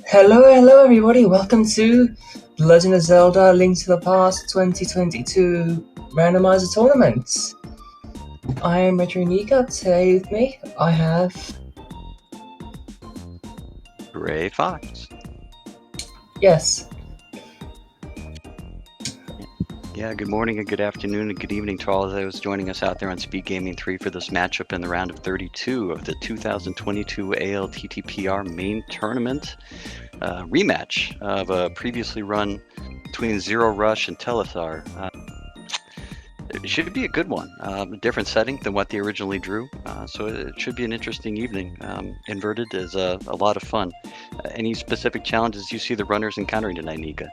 Hello everybody, welcome to The Legend of Zelda Link to the Past 2022 Randomizer Tournament. I am Retro Nika. Today with me, I have... Ray Fox. Yes. Yeah, good morning and good afternoon and good evening to all of those joining us out there on SpeedGaming 3 for this matchup in the round of 32 of the 2022 ALTTPR main tournament. Rematch of a previously run between zerorush and Telethar. It should be a good one. A different setting than what they originally drew, so it should be an interesting evening. Inverted is a lot of fun. Any specific challenges you see the runners encountering tonight, Nika?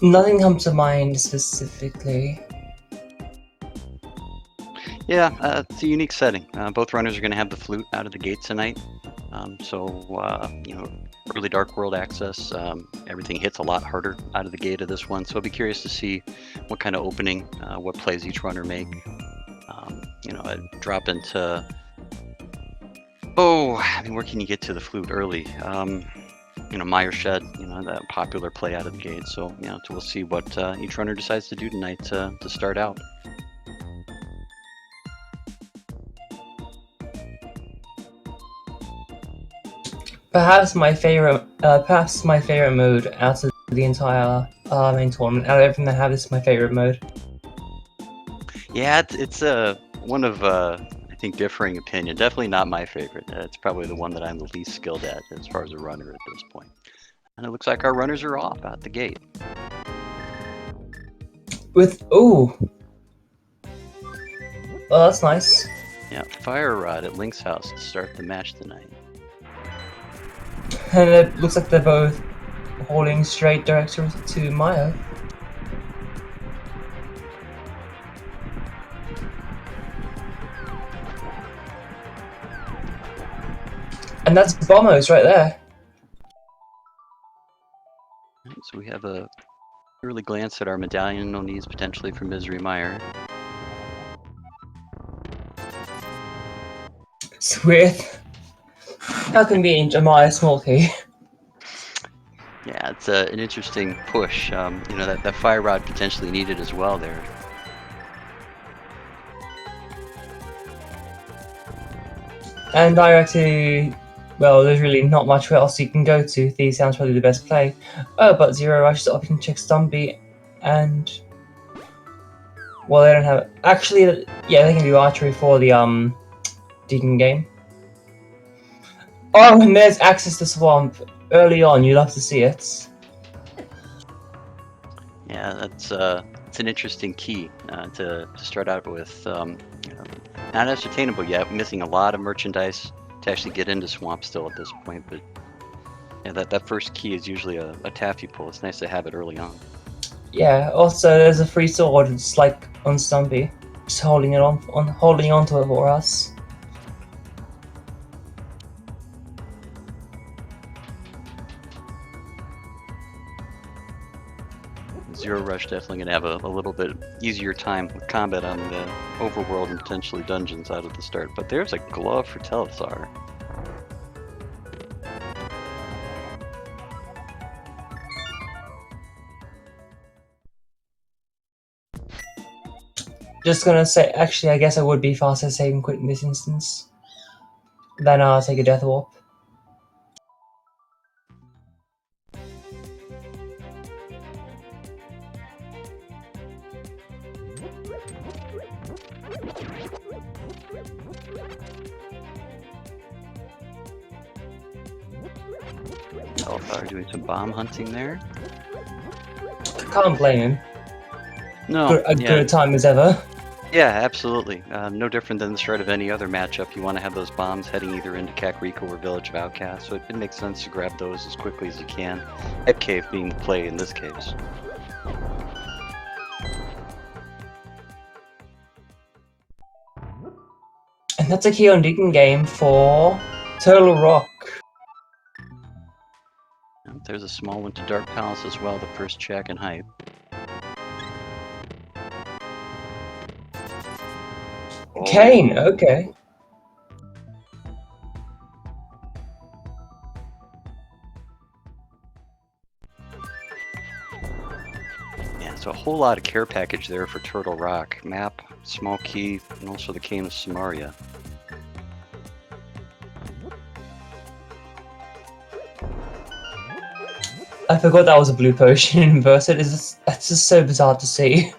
Nothing comes to mind specifically. Yeah, it's a unique setting. Both runners are going to have the flute out of the gate tonight. Early Dark World access, everything hits a lot harder out of the gate of this one. So I'll be curious to see what kind of opening, what plays each runner make. A drop into... where can you get to the flute early? Meyer Shed, that popular play out of the gate. So, we'll see what each runner decides to do tonight to start out. Perhaps my favorite mode out of the entire main tournament. Out of everything I have, this is my favorite mode. Yeah, it's one of I think differing opinion. Definitely not my favorite. It's probably the one that I'm the least skilled at as far as a runner at this point. And it looks like our runners are off out the gate. Well, that's nice. Yeah, Fire Rod at Link's house to start the match tonight. And it looks like they're both holding straight direction to Maya. And that's Bombos right there. So we have a early glance at our medallion on these potentially for Misery Meyer. Sweet. How convenient, a Maya small key. Yeah, it's an interesting push. That Fire Rod potentially needed as well there. And there's really not much else you can go to. These sounds probably the best play. Oh, but zerorush's option checks Stumpy, and well, they don't have it. Actually, yeah, they can do archery for the Deacon game. Oh, and there's access to Swamp early on. You love to see it. Yeah, it's an interesting key to start out with. Not ascertainable yet. Missing a lot of merchandise to actually get into Swamp still at this point, but yeah, that first key is usually a taffy pull. It's nice to have it early on. Yeah. Also, there's a free sword. It's like on Stumpy, just holding onto it for us. Zerorush definitely going to have a little bit easier time with combat on the overworld and potentially dungeons out of the start. But there's a glove for Telethar. Just gonna say, actually, I guess I would be faster save and quit in this instance. Then I'll take a Death Warp. Telethar doing some bomb hunting there. Can't blame him. No, good time as ever. Yeah, absolutely. No different than the start of any other matchup. You want to have those bombs heading either into Kakariko or Village of Outcasts, so it makes sense to grab those as quickly as you can. Head Cave being the play in this case. And that's a key on Deacon game for Turtle Rock. There's a small one to Dark Palace as well, the first check and hype. Kane, okay. So a whole lot of care package there for Turtle Rock. Map, small key, and also the Cane of Samaria. I forgot that was a blue potion inverted. That's just so bizarre to see.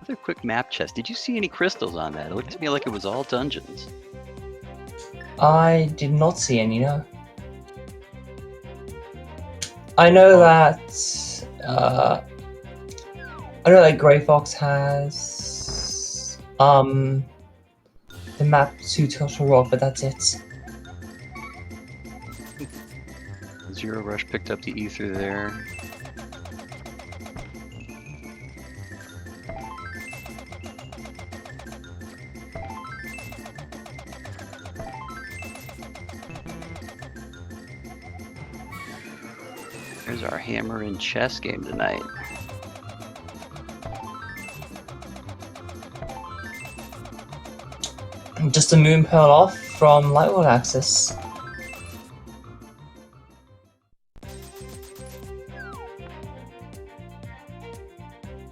Another quick map chest. Did you see any crystals on that? It looked to me like it was all dungeons. I did not see any, no. I know that Grey Fox has the map to Turtle Rock, but that's it. Zero Rush picked up the ether there. There's our hammer and chess game tonight. Just a moon pearl off from Lightworld Access.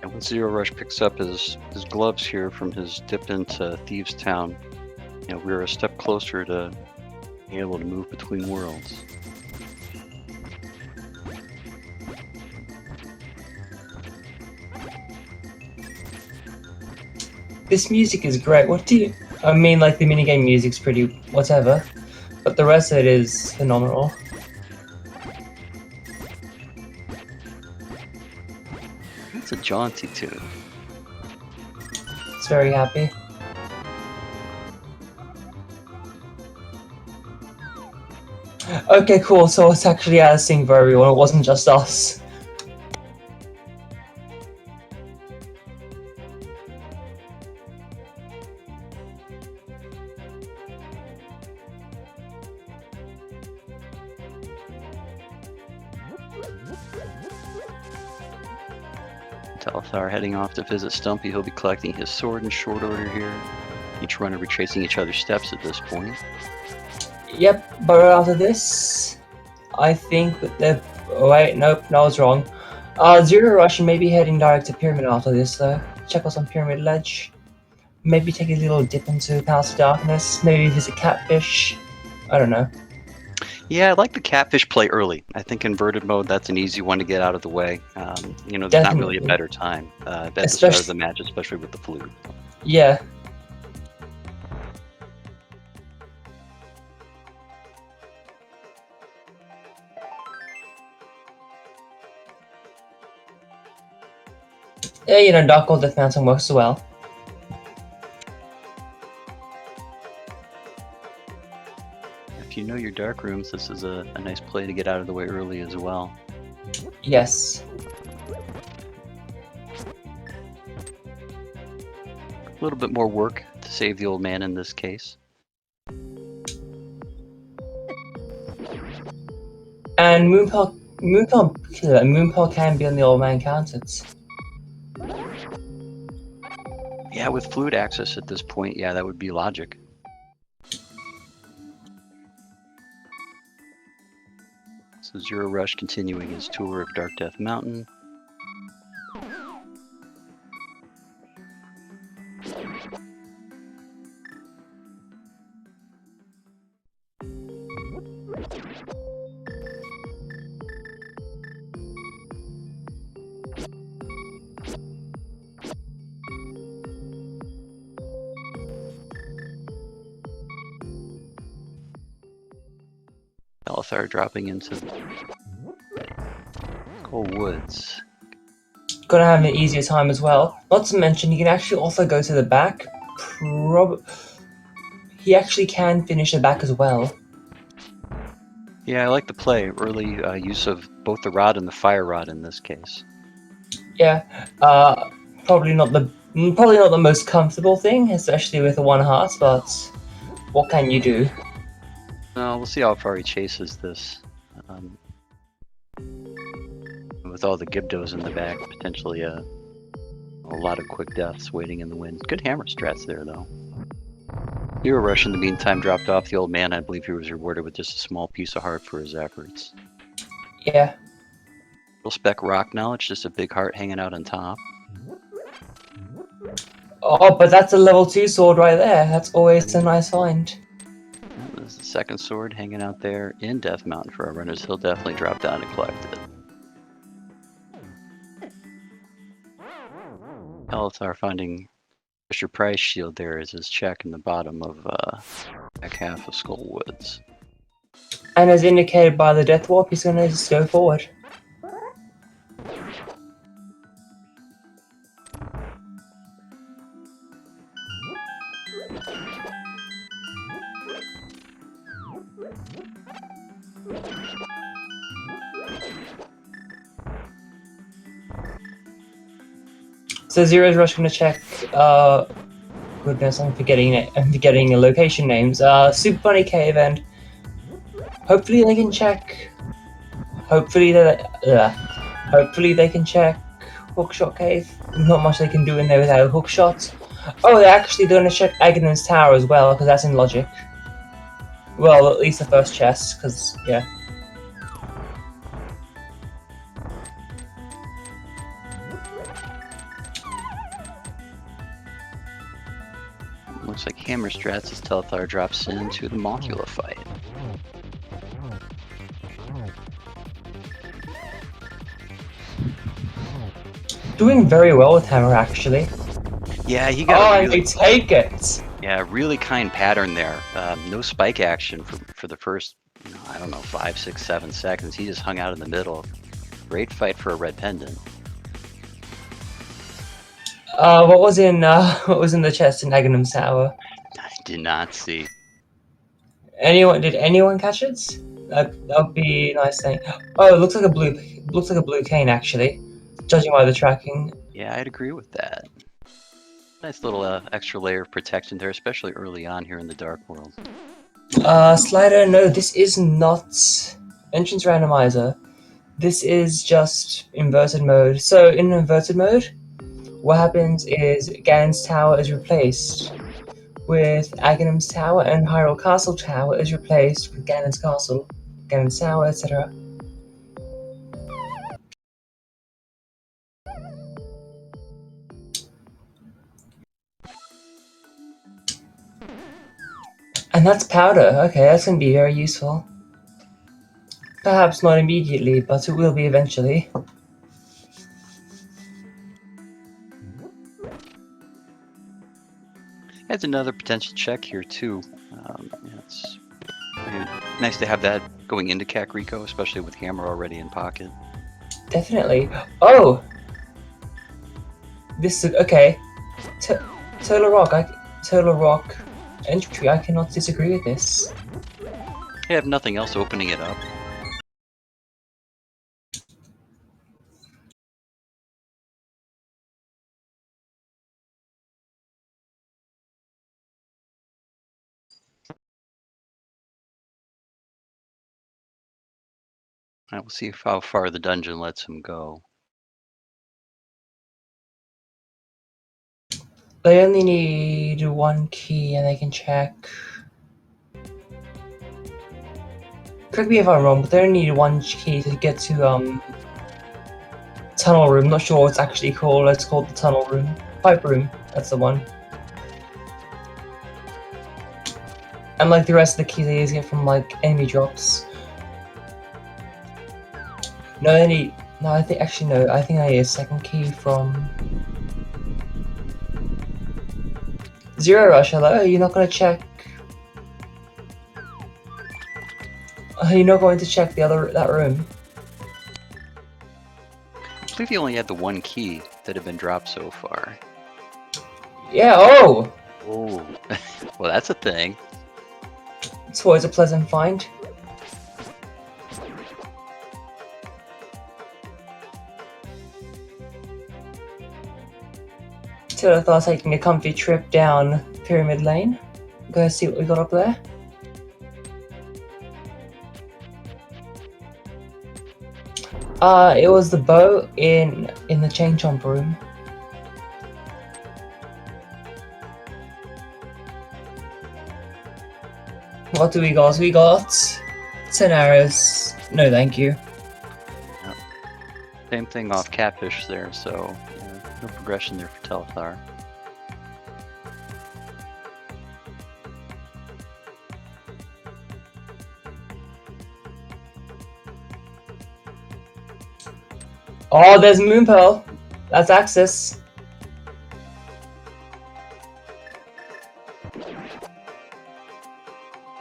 And when Zero Rush picks up his gloves here from his dip into Thieves Town, you know, we're a step closer to being able to move between worlds. This music is great. What do you... I mean, like, the minigame music's pretty whatever, but the rest of it is phenomenal. It's a jaunty tune. It's very happy. Okay, cool. So it's actually a thing for everyone. It wasn't just us. Telethar heading off to visit Stumpy. He'll be collecting his sword in short order here. Each runner retracing each other's steps at this point. Yep, but right after this, I think that they're... Oh, wait, nope, no, I was wrong. Zero Rush may be heading direct to Pyramid after this, though. Check out some Pyramid Ledge. Maybe take a little dip into Palace of Darkness. Maybe visit Catfish. I don't know. Yeah, I like the Catfish play early. I think inverted mode, that's an easy one to get out of the way. You know, there's not really a better time at the start of the match, especially with the flute. Yeah. Yeah, you know, Dark Gold Death Mountain works well. If you know your dark rooms, this is a nice play to get out of the way early as well. Yes. A little bit more work to save the old man in this case. And Moonpearl can be on the old man counters. Yeah, with flute access at this point, yeah, that would be logic. So Zero Rush continuing his tour of Dark Death Mountain. Telethar dropping into Cold Woods. Gonna have an easier time as well. Not to mention, he can actually also go to the back. He actually can finish the back as well. Yeah, I like the play. Early use of both the rod and the fire rod in this case. Yeah, probably not the most comfortable thing, especially with the one heart. But what can you do? We'll see how far he chases this. With all the Gibdos in the back, potentially a lot of quick deaths waiting in the wind. Good hammer strats there, though. Zero Rush, in the meantime, dropped off the old man. I believe he was rewarded with just a small piece of heart for his efforts. Yeah. Little spec rock knowledge, just a big heart hanging out on top. Oh, but that's a level 2 sword right there. That's always a nice find. There's the second sword hanging out there in Death Mountain for our runners. He'll definitely drop down and collect it. Telethar finding Fisher Price shield there is his check in the bottom of back half of Skull Woods. And as indicated by the Death Warp, he's gonna just go forward. So Zero's Rush gonna check. Goodness, I'm forgetting it. I'm forgetting the location names. Super Bunny Cave, and hopefully they can check. Hopefully they can check Hookshot Cave. Not much they can do in there without Hookshot. Oh, they're actually going to check Agonon's Tower as well, because that's in logic. Well, at least the first chest, because yeah. Looks like Hammer Strats as Telethar drops into the Mocula fight. Doing very well with Hammer, actually. Yeah, he got and they take it! Yeah, really kind pattern there. No spike action for the first, I don't know, 5, 6, 7 seconds. He just hung out in the middle. Great fight for a red pendant. What was in the chest in Agonon's Tower? I did not see. Did anyone catch it? That would be a nice thing. Oh, it looks like a blue cane, actually, judging by the tracking. Yeah, I'd agree with that. Nice little extra layer of protection there, especially early on here in the Dark World. Slider, no, this is not Entrance Randomizer. This is just inverted mode. So in inverted mode, what happens is Ganon's Tower is replaced with Agonon's Tower, and Hyrule Castle Tower is replaced with Ganon's Castle, Ganon's Tower, etc. And that's powder. Okay, that's going to be very useful. Perhaps not immediately, but it will be eventually. That's another potential check here too. It's nice to have that going into Kakariko, especially with Hammer already in pocket. Definitely. Oh! This is okay. Total Rock entry. I cannot disagree with this. I have nothing else opening it up. I will see how far the dungeon lets him go. They only need one key and they can check. Correct me if I'm wrong, but they only need one key to get to tunnel room. Not sure what it's actually called. It's called the tunnel room. Pipe room. That's the one. And like the rest of the keys, they get from like enemy drops. No, I think I need a second key from Zero Rush. Hello, you're not gonna check. You're not going to check that room. I believe you only had the one key that had been dropped so far. Yeah. Oh. Oh. Well, that's a thing. It's always a pleasant find. Telethar taking a comfy trip down Pyramid Lane. Go see what we got up there. It was the bow in the Chain Chomp room. What do we got? We got 10 arrows. No, thank you. Same thing off Catfish there, so no progression there for Telethar. Oh, there's Moon Pearl. That's Axis.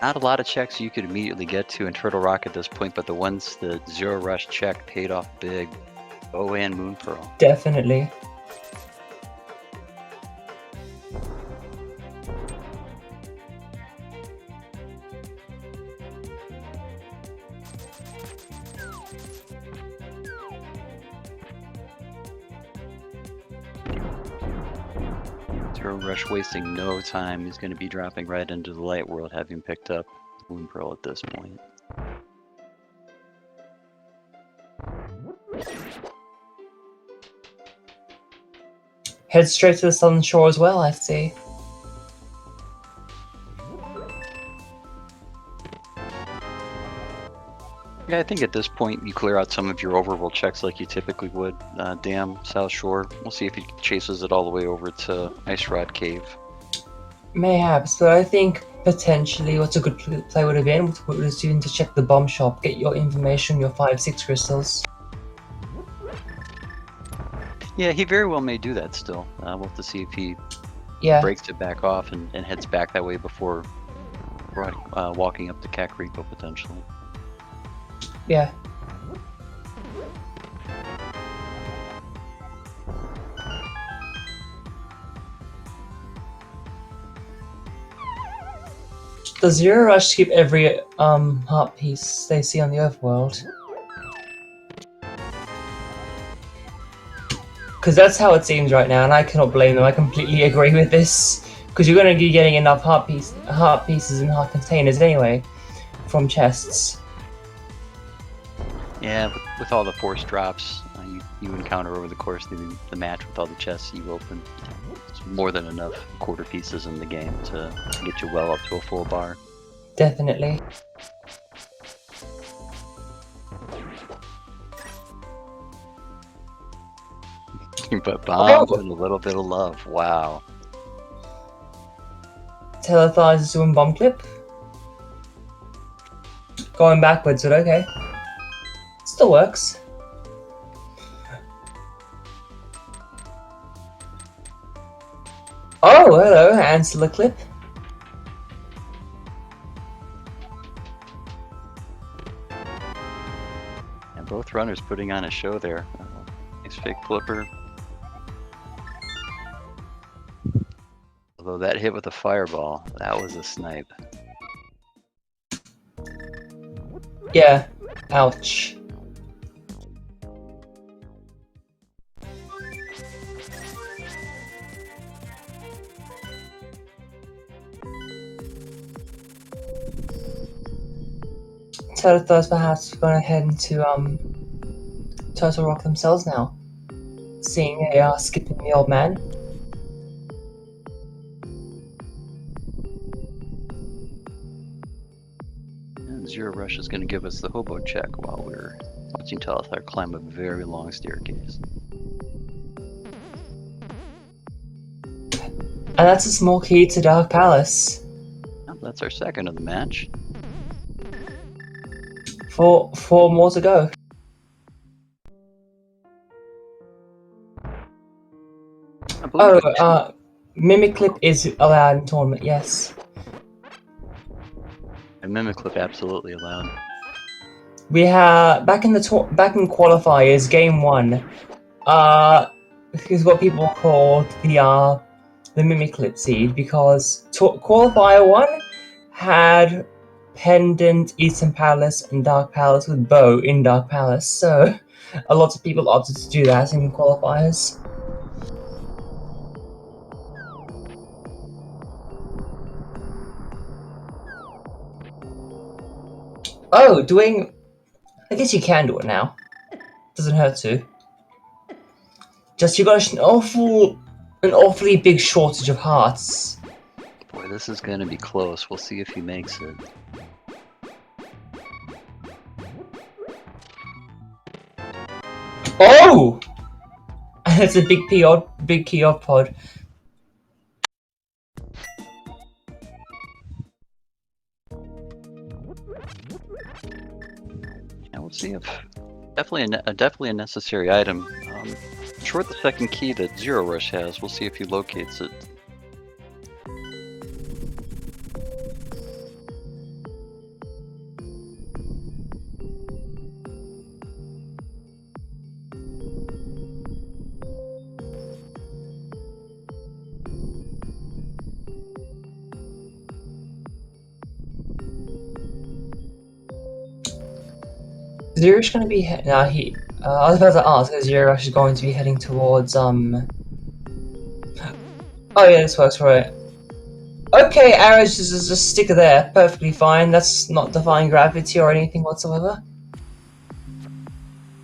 Not a lot of checks you could immediately get to in Turtle Rock at this point, but the ones the Zero Rush check paid off big. Oh, and Moon Pearl. Definitely. Zero Rush wasting no time. He's going to be dropping right into the light world, having picked up Moon Pearl at this point. Head straight to the southern shore as well, I see. Yeah, I think at this point you clear out some of your overworld checks like you typically would. Dam, South Shore. We'll see if he chases it all the way over to Ice Rod Cave. Mayhaps, but I think potentially what's a good play would have been would have been to check the bomb shop, get your information, your 5-6 crystals. Yeah, he very well may do that still. We'll have to see if he breaks it back off and heads back that way before walking up to Kakariko potentially. Yeah. Does Zero Rush skip every heart piece they see on the overworld? Because that's how it seems right now, and I cannot blame them. I completely agree with this. Because you're going to be getting enough heart pieces and heart containers anyway from chests. Yeah, with all the force drops you encounter over the course of the match with all the chests you open, it's more than enough quarter pieces in the game to get you well up to a full bar. Definitely. But bombs and a little bit of love. Wow. Telethar is doing bomb clip. Going backwards, but okay. Still works. Oh, hello, answer the clip. And both runners putting on a show there. Nice fake flipper. Although that hit with a fireball, that was a snipe. Yeah, ouch. Telethar's perhaps going to head into Turtle Rock themselves now, seeing they are skipping the old man. And Zero Rush is going to give us the hobo check while we're watching Telethar climb a very long staircase. And that's a small key to Dark Palace. Well, that's our second of the match. Four more to go. Oh, Mimic Clip is allowed in tournament, yes. And Mimic Clip absolutely allowed. We have back in qualifiers, game 1. Is what people call the Mimic Clip seed, because qualifier 1 had Pendant, Eastern Palace, and Dark Palace with Bow in Dark Palace, so a lot of people opted to do that in qualifiers. Oh, I guess you can do it now. Doesn't hurt to. Just you got an awfully big shortage of hearts. Boy, this is going to be close. We'll see if he makes it. Oh! It's a big key odd pod. Yeah, we'll see if definitely a necessary item. Short the second key that Zero Rush has. We'll see if he locates it. Zerorush gonna be I was about to ask, is Zerorush is going to be heading towards Oh yeah, this works right. Okay, arrows just stick there, perfectly fine. That's not defying gravity or anything whatsoever.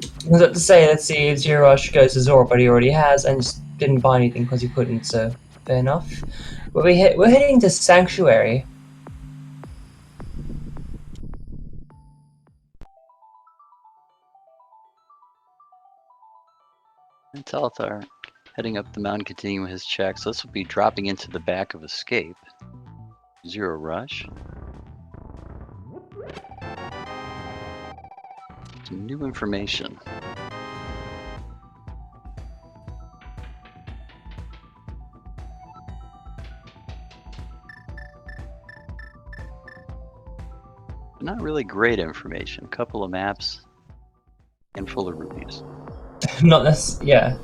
I was about to say, let's see if Zerorush goes to Zora, but he already has, and just didn't buy anything because he couldn't. So fair enough. But we're heading to Sanctuary. And Telethar heading up the mountain, continuing his checks. This will be dropping into the back of Escape. Zero Rush. Some new information. Not really great information. A couple of maps, handful of rupees. Not necessarily, yeah.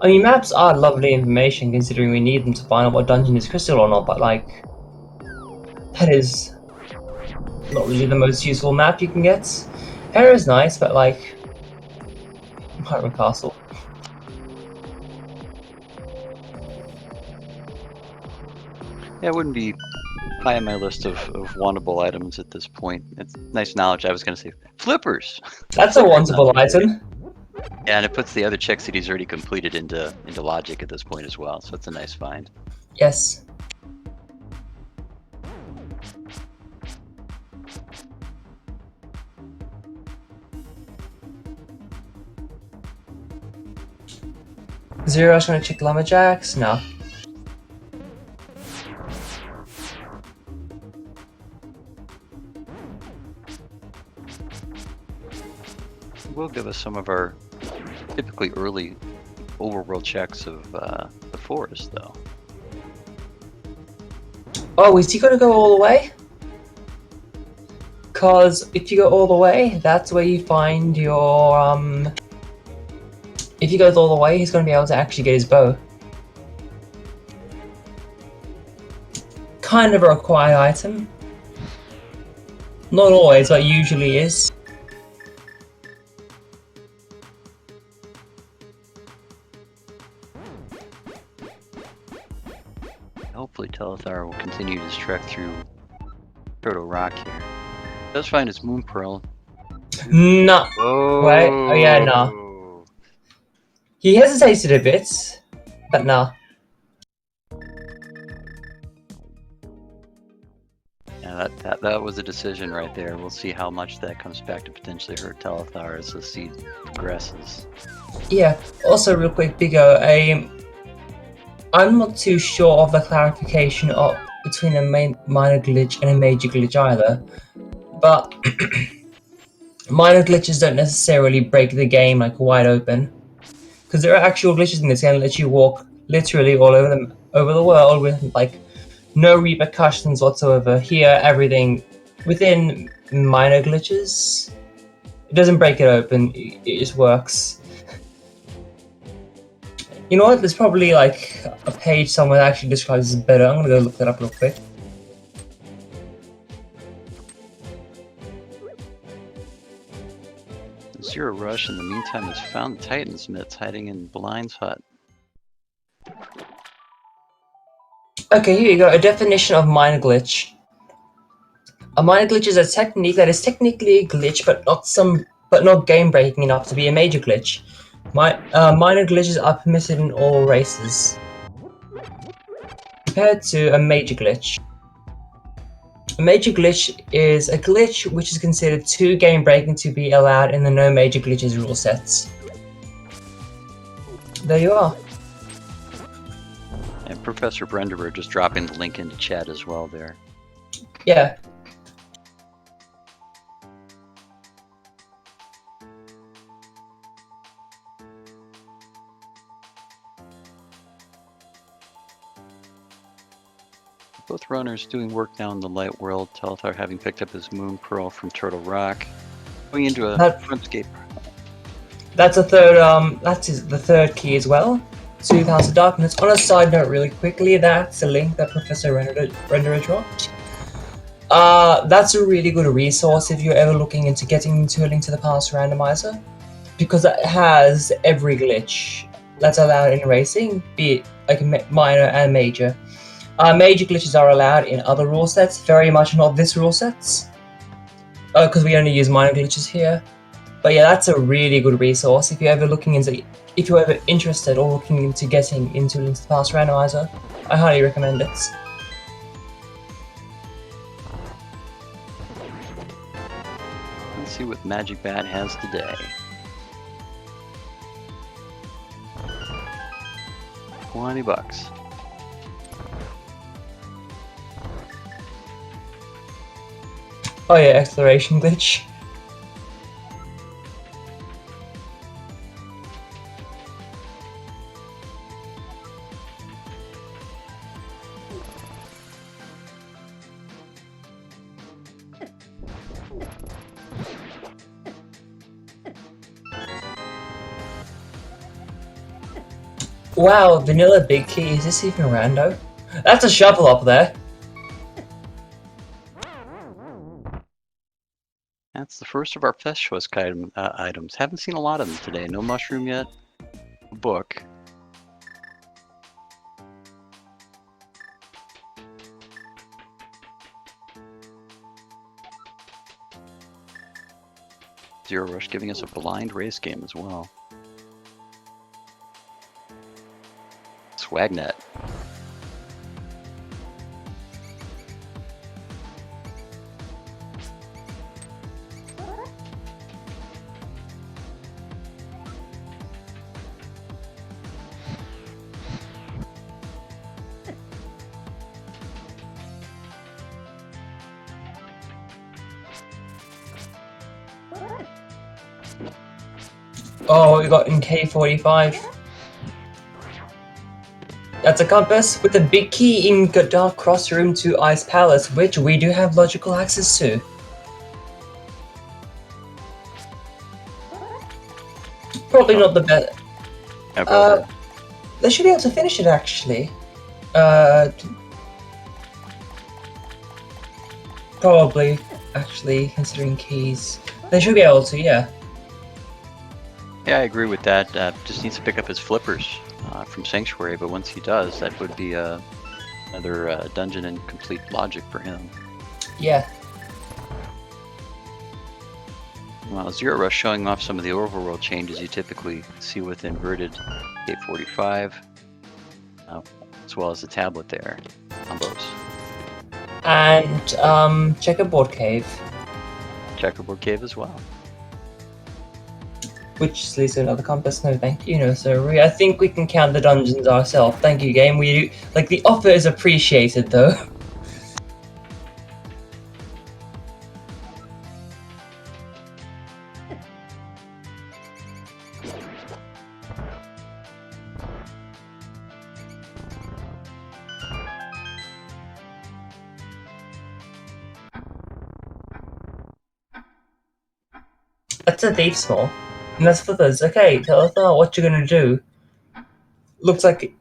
I mean, maps are lovely information considering we need them to find out what dungeon is crystal or not, but like, that is not really the most useful map you can get. Hera is nice, but like, Hyrule Castle. Yeah, it wouldn't be high on my list of wantable items at this point. It's nice knowledge. I was going to say flippers. That's a wantable item. Yeah, and it puts the other checks that he's already completed into logic at this point as well. So it's a nice find. Yes. Zero's gonna check lumberjacks? No. Will give us some of our typically early overworld checks of the forest, though. Oh, is he gonna go all the way? Cause if you go all the way, that's where you find your if he goes all the way, he's gonna be able to actually get his bow. Kind of a required item. Not always, but usually is. Hopefully Telethar will continue his trek through Proto Rock here. Does find his Moon Pearl. No. Oh. Wait. Oh yeah, no. He hesitated a bit, but no. Yeah, that was a decision right there. We'll see how much that comes back to potentially hurt Telethar as the seed progresses. Yeah. Also, real quick, Bigo, I'm not too sure of the clarification of between a minor glitch and a major glitch either, but minor glitches don't necessarily break the game like wide open, because there are actual glitches in this game that let you walk literally all over the world with like no repercussions whatsoever. Here, everything within minor glitches, it doesn't break it open. It just works. You know what? There's probably like a page somewhere that actually describes this better. I'm gonna go look that up real quick. Zero Rush, in the meantime, has found Titan's Mitts hiding in Blind's hut. Okay, here you go. A definition of minor glitch. A minor glitch is a technique that is technically a glitch, but not game breaking enough to be a major glitch. Minor glitches are permitted in all races, compared to a major glitch. A major glitch is a glitch which is considered too game breaking to be allowed in the no major glitches rule sets. There you are. And Professor Brenderer just dropping the link into chat as well there. Yeah. Both runners doing work now in the light world. Telethar having picked up his moon pearl from Turtle Rock. Going into a frontscape. That's a third. That's the third key as well. House of Darkness. On a side note, really quickly, that's a link that Professor Renderer dropped. That's a really good resource if you're ever looking into getting into a Link to the Past randomizer, because it has every glitch that's allowed in racing, be it like minor and major. Major glitches are allowed in other rule sets, very much not this rule sets, because we only use minor glitches here. But yeah, that's a really good resource if you're ever interested or looking into getting into Link to the Past randomizer. I highly recommend it. Let's see what Magic Bat has today. $20. Oh yeah, exploration glitch. Wow, vanilla big key, is this even rando? That's a shovel up there. That's the first of our Fest Choice items. Haven't seen a lot of them today. No mushroom yet. A book. Zero Rush giving us a blind race game as well. Swagnet. Oh, we got in K45. That's a compass with a big key in Dark Cross Room to Ice Palace, which we do have logical access to. Probably not the best. They should be able to finish it actually. Probably, actually, considering keys. They should be able to, yeah. Yeah, I agree with that. Just needs to pick up his flippers from Sanctuary, but once he does, that would be another dungeon in complete logic for him. Yeah. Well, Zero Rush showing off some of the overworld changes you typically see with inverted K45, as well as the tablet there, combos. And Checkerboard Cave. Checkerboard Cave as well. Which leads to another compass. No, thank you. No, sorry. I think we can count the dungeons ourselves. Thank you, game. We do, like, the offer is appreciated, though. That's a deep small. And that's for those. Okay, Telethar, what you gonna do? Looks like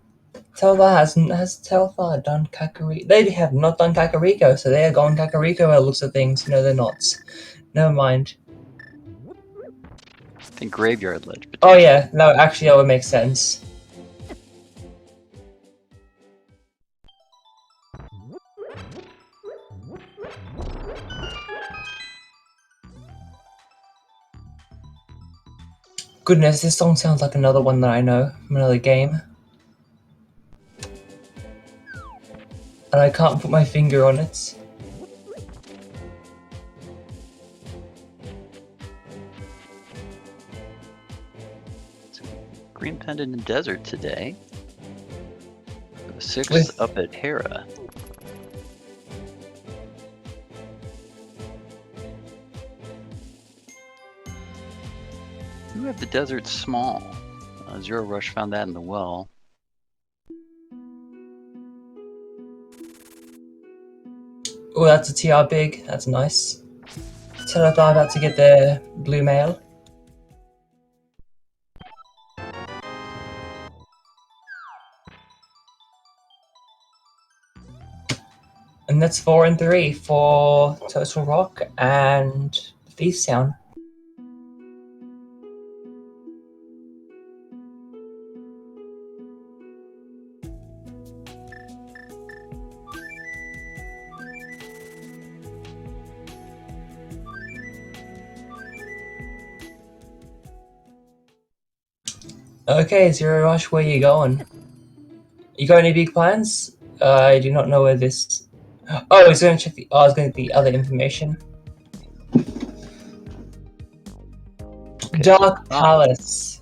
Telethar has Telethar done Kakariko? They have not done Kakariko, so they are going Kakariko by the looks of things. No, they're not. Never mind. I think Graveyard Ledge. Oh yeah, no, actually that would make sense. Goodness, this song sounds like another one that I know from another game. And I can't put my finger on it. Green Pendant and Desert today. 6th With- up at Hera. You have the Desert Small. Zero Rush found that in the well. Oh, that's a TR big. That's nice. Telethar about to get their blue mail. And that's 4 and 3 for Total Rock and Thief's Town. Okay, Zero Rush, where you going? You got any big plans? I do not know where this. Oh, he's going to check the. Oh, I was going to the other information. Okay, Dark Palace.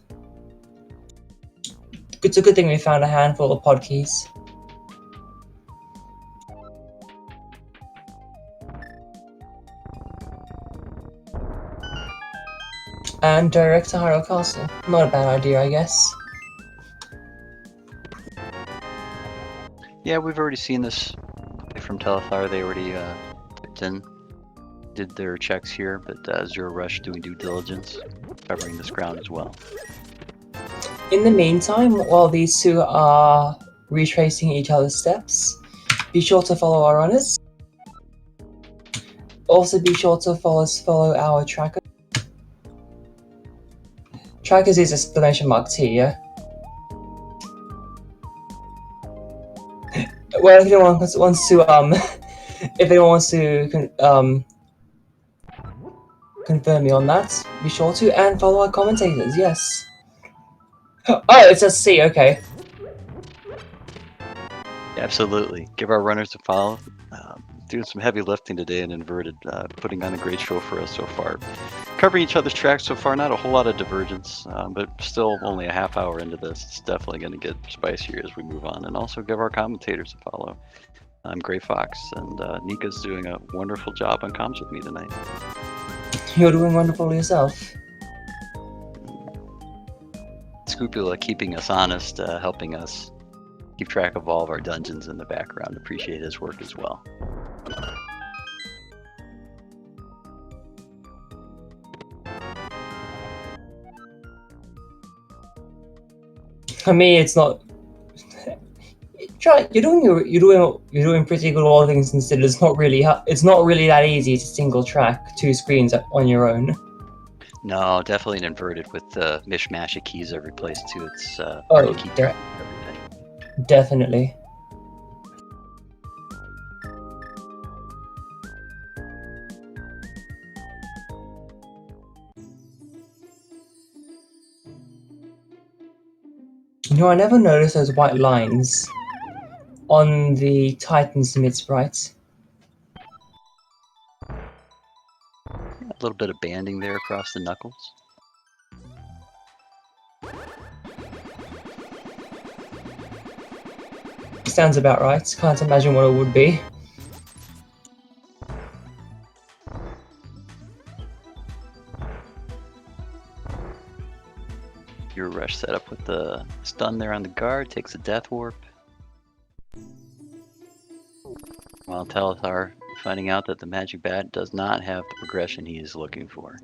It's a good thing we found a handful of pod keys. And direct to Hyrule Castle. Not a bad idea, I guess. Yeah, we've already seen this from Telethar. They already did their checks here, but Zero Rush doing due diligence, covering this ground as well. In the meantime, while these two are retracing each other's steps, be sure to follow our runners. Also, be sure to follow our tracker. Trackers is !T, yeah? Well, if anyone wants to, if anyone wants to, confirm me on that, be sure to, and follow our commentators, yes. Oh, it says C, okay. Absolutely. Give our runners a follow. Doing some heavy lifting today in Inverted, putting on a great show for us so far. Covering each other's tracks so far, not a whole lot of divergence, but still only a half hour into this. It's definitely going to get spicier as we move on. And also give our commentators a follow. I'm Gray Fox, and Nika's doing a wonderful job on comms with me tonight. You're doing wonderful yourself. Scrupula keeping us honest, helping us keep track of all of our dungeons in the background. Appreciate his work as well. For me, it's not. You're doing pretty good all things considered. It's not really that easy to single track 2 screens on your own. No, definitely an Inverted with the mishmash of keys every place too. It's Oh, key there- every day. Definitely. You know, I never noticed those white lines on the Titan's mid sprites. A little bit of banding there across the knuckles. Sounds about right. Can't imagine what it would be. Your rush setup with the stun there on the guard, takes a death warp. While Telethar finding out that the Magic Bat does not have the progression he is looking for.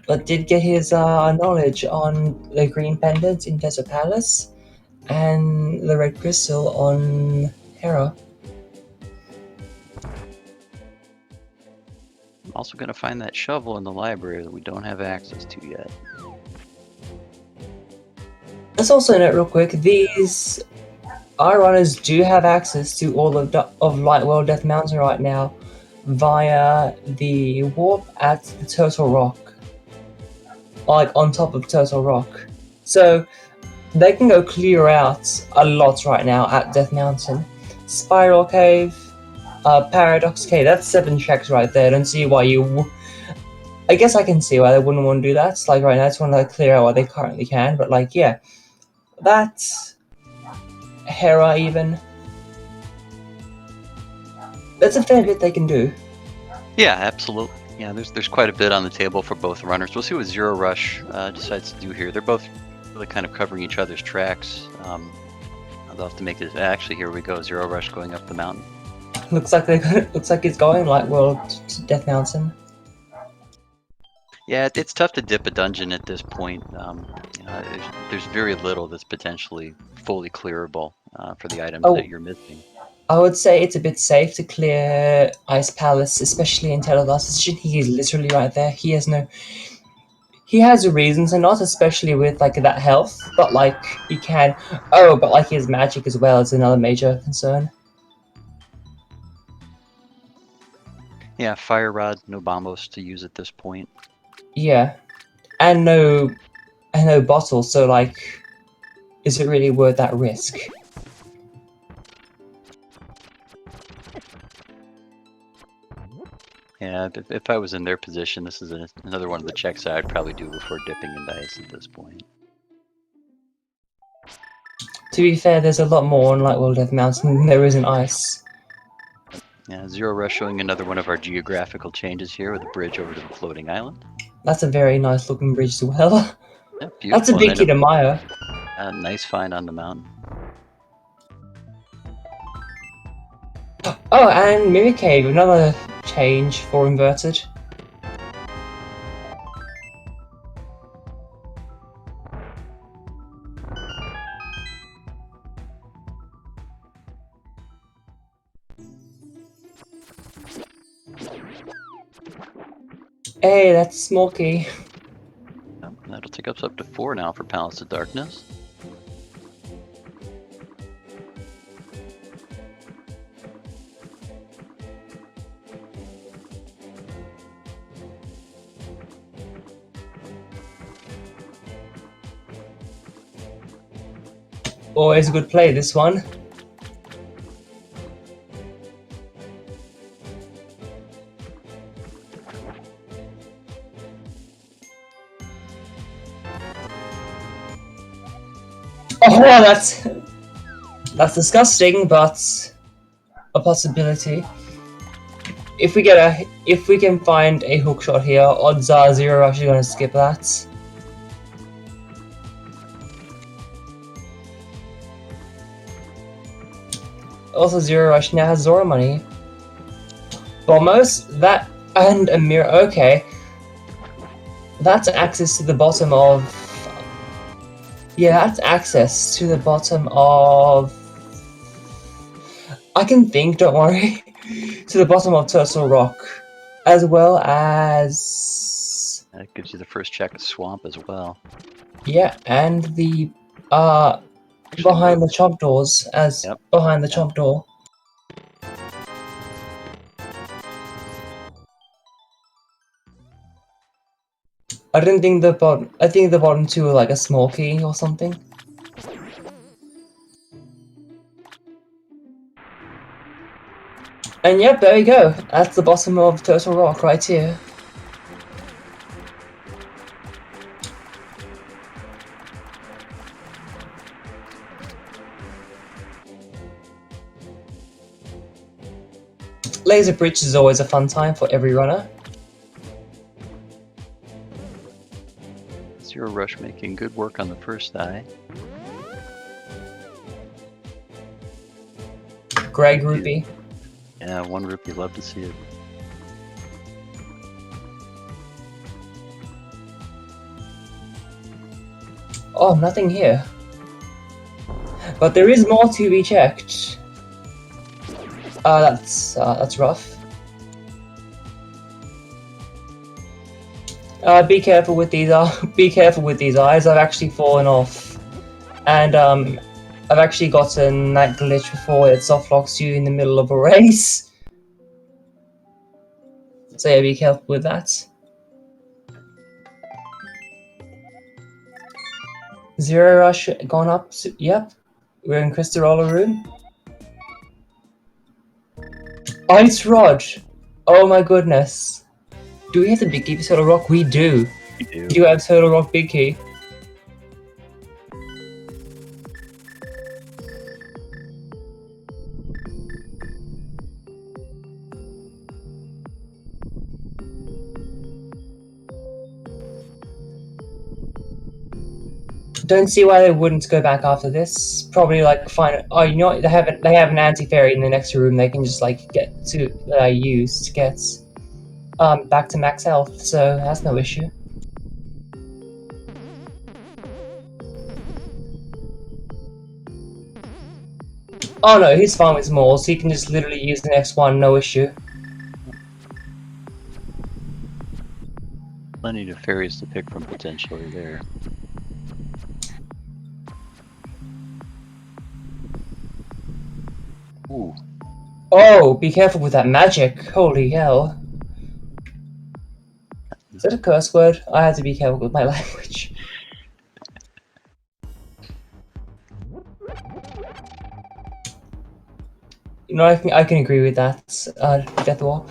But did get his knowledge on the green pendant in Desert Palace and the red crystal on Hera. I'm also going to find that shovel in the library that we don't have access to yet. Let's also note real quick, our runners do have access to all of Lightwell Death Mountain right now via the warp at the Turtle Rock. Like on top of Turtle Rock. So they can go clear out a lot right now at Death Mountain. Spiral Cave, Paradox Cave, that's 7 tracks right there. I don't see why I guess I can see why they wouldn't want to do that. It's like right now, I just want to clear out what they currently can, but like, yeah. that Hera even. That's a fair bit they can do. Yeah, absolutely. Yeah, there's quite a bit on the table for both runners. We'll see what Zero Rush decides to do here. They're both really kind of covering each other's tracks. They'll have to make this. Actually, here we go. Zero Rush going up the mountain. Looks like it's going like World to Death Mountain. Yeah, it's tough to dip a dungeon at this point. You know, there's very little that's potentially fully clearable for the items that you're missing. I would say it's a bit safe to clear Ice Palace, especially in Telethar's position. He is literally right there. He has a reason to not, especially with like that health, but like he can. Oh, but like his magic as well is another major concern. Yeah, Fire Rod, no bombos to use at this point. Yeah, and no bottle. So like, is it really worth that risk? Yeah, if I was in their position, this is another one of the checks I'd probably do before dipping into ice at this point. To be fair, there's a lot more on like World Death Mountain than there is in ice. Yeah, Zero Rush showing another one of our geographical changes here with a bridge over to the floating island. That's a very nice looking bridge as well. Yeah, That's a big key to Maya. Nice find on the mountain. Oh, and Mimic Cave, another change for inverted. Hey, that's a small key. That'll take us up to 4 now for Palace of Darkness. Always a good play, this one. Oh, well, that's disgusting, but a possibility. If we can find a hook shot here, odds are Zero Rush is going to skip that. Also, Zero Rush now has Zora money. Bombos, that, and a mirror. Okay. That's access to the bottom of... Yeah, that's access to the bottom of... I can think, don't worry. To the bottom of Turtle Rock. As well as... That gives you the first check of Swamp as well. Yeah, and the... behind the chomp doors, as behind the chomp door. I didn't think the bottom. I think the bottom two were like a small key or something. And yep, there we go. That's the bottom of Turtle Rock right here. Laser Bridge is always a fun time for every runner. Zero Rush making good work on the first eye. Greg Rupee. Yeah, 1 rupee, love to see it. Oh, nothing here. But there is more to be checked. That's rough. Be careful with these. Be careful with these eyes. I've actually fallen off, and I've actually gotten that glitch before. It soft locks you in the middle of a race. So yeah, be careful with that. Zero Rush gone up. Yep, we're in Cristarola room. Ice Rod. Oh my goodness. Do we have the big key for Turtle Rock? We do. We do. We do have Turtle Rock big key. Don't see why they wouldn't go back after this. Probably like find. Oh, you know what? They have an anti-fairy in the next room. They can just like get to use to get back to max health. So that's no issue. Oh no, he's fine with smalls. He can just literally use the next one, no issue. Plenty of fairies to pick from potentially there. Ooh. Oh, be careful with that magic. Holy hell. Is that a curse word? I have to be careful with my language. You know, I can agree with that. Death Warp.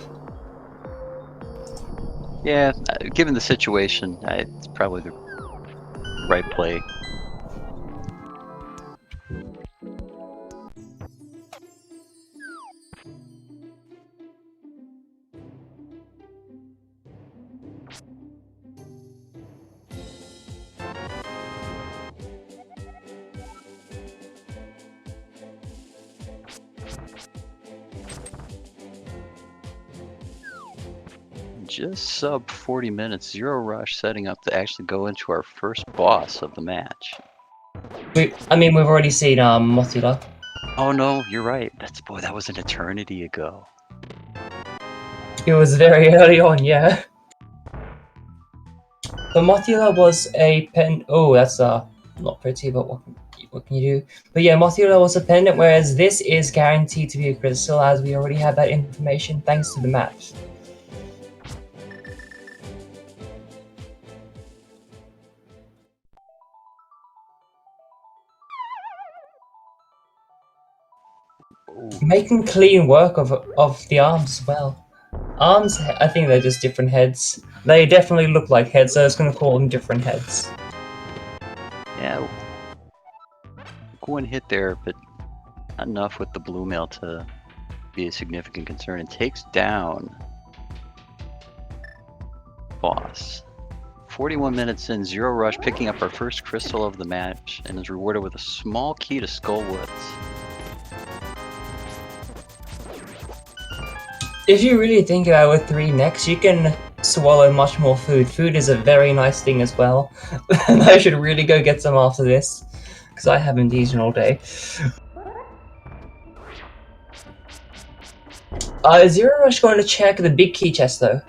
Yeah, given the situation, it's probably the right play. Just sub 40 minutes, Zero Rush setting up to actually go into our first boss of the match. I mean, we've already seen Mothula. Oh no, you're right. That was an eternity ago. It was very early on, yeah. But Mothula was a pen. Oh, that's not pretty, but what can you do? But yeah, Mothula was a pendant, whereas this is guaranteed to be a crystal, as we already have that information thanks to the map. Ooh. Making clean work of the arms as well. Arms, I think they're just different heads. They definitely look like heads, so I was going to call them different heads. Yeah. One hit there, but not enough with the blue mail to be a significant concern. It takes down boss. 41 minutes in, Zero Rush picking up our first crystal of the match and is rewarded with a small key to Skull Woods. If you really think about it with 3 necks, you can swallow much more food. Food is a very nice thing as well. And I should really go get some after this, because I haven't eaten all day. Is Zero Rush going to check the big key chest though?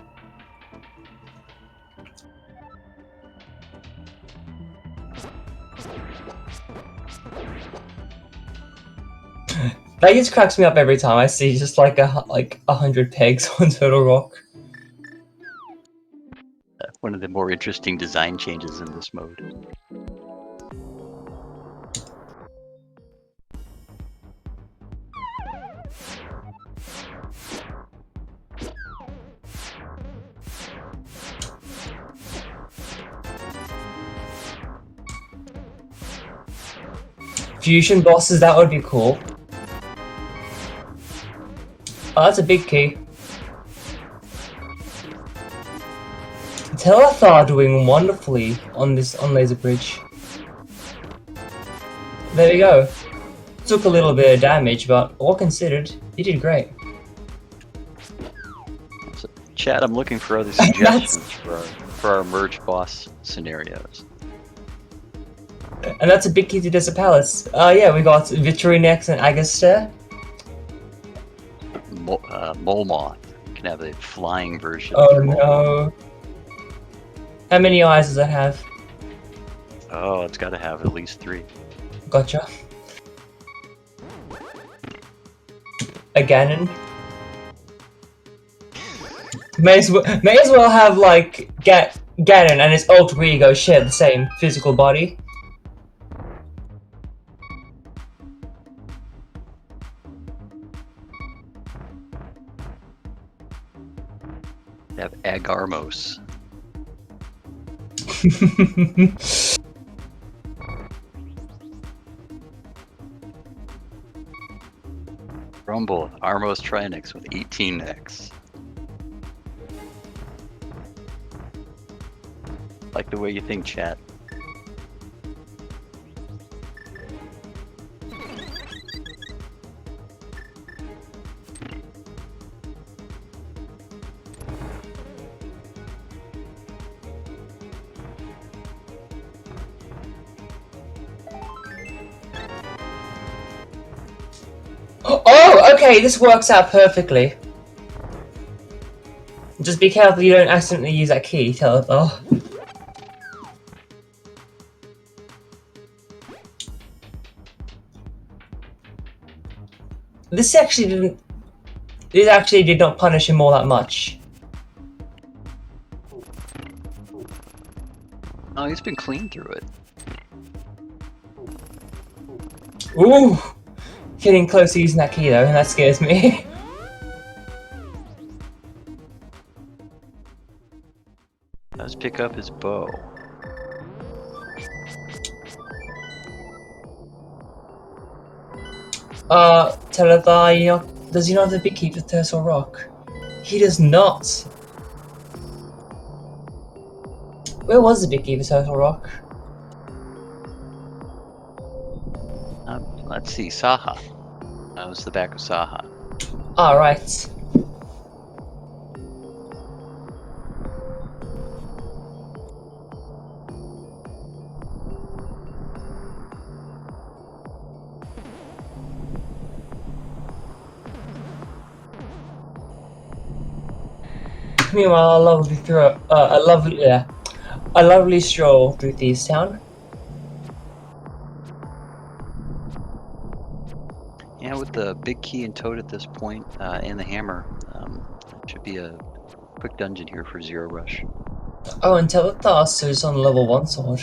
That just cracks me up every time I see just like 100 pegs on Turtle Rock. One of the more interesting design changes in this mode. Fusion bosses, that would be cool. Oh, that's a big key. Telethar doing wonderfully on Laser Bridge. There we go. Took a little bit of damage, but all considered, he did great. So, chat, I'm looking for other suggestions for our merge boss scenarios. And that's a big key to Desert Palace. Yeah, we got Victorinox and Agaster. Molmoth can have a flying version. Oh no. How many eyes does that have? Oh, it's got to have at least 3. Gotcha. A Ganon. May as well have like Ganon and his alter ego share the same physical body. They have Agarmos. Rumble, Armos Trinix with 18 necks. Like the way you think, chat. Oh, okay, this works out perfectly. Just be careful you don't accidentally use that key, Telethar. This actually did not punish him all that much. Oh, he's been clean through it. Ooh! Getting close to using that key though, and that scares me. Let's pick up his bow. Telethar, does he not have the big key to Turtle Rock? He does not! Where was the big key for Turtle Rock? Let's see, Saha. That was the back of Saha. Ah, right. Meanwhile, a lovely stroll through Thieves Town. Yeah, with the big key and toad at this point, and the hammer, should be a quick dungeon here for Zero Rush. Oh, and Telethar is on level 1 sword.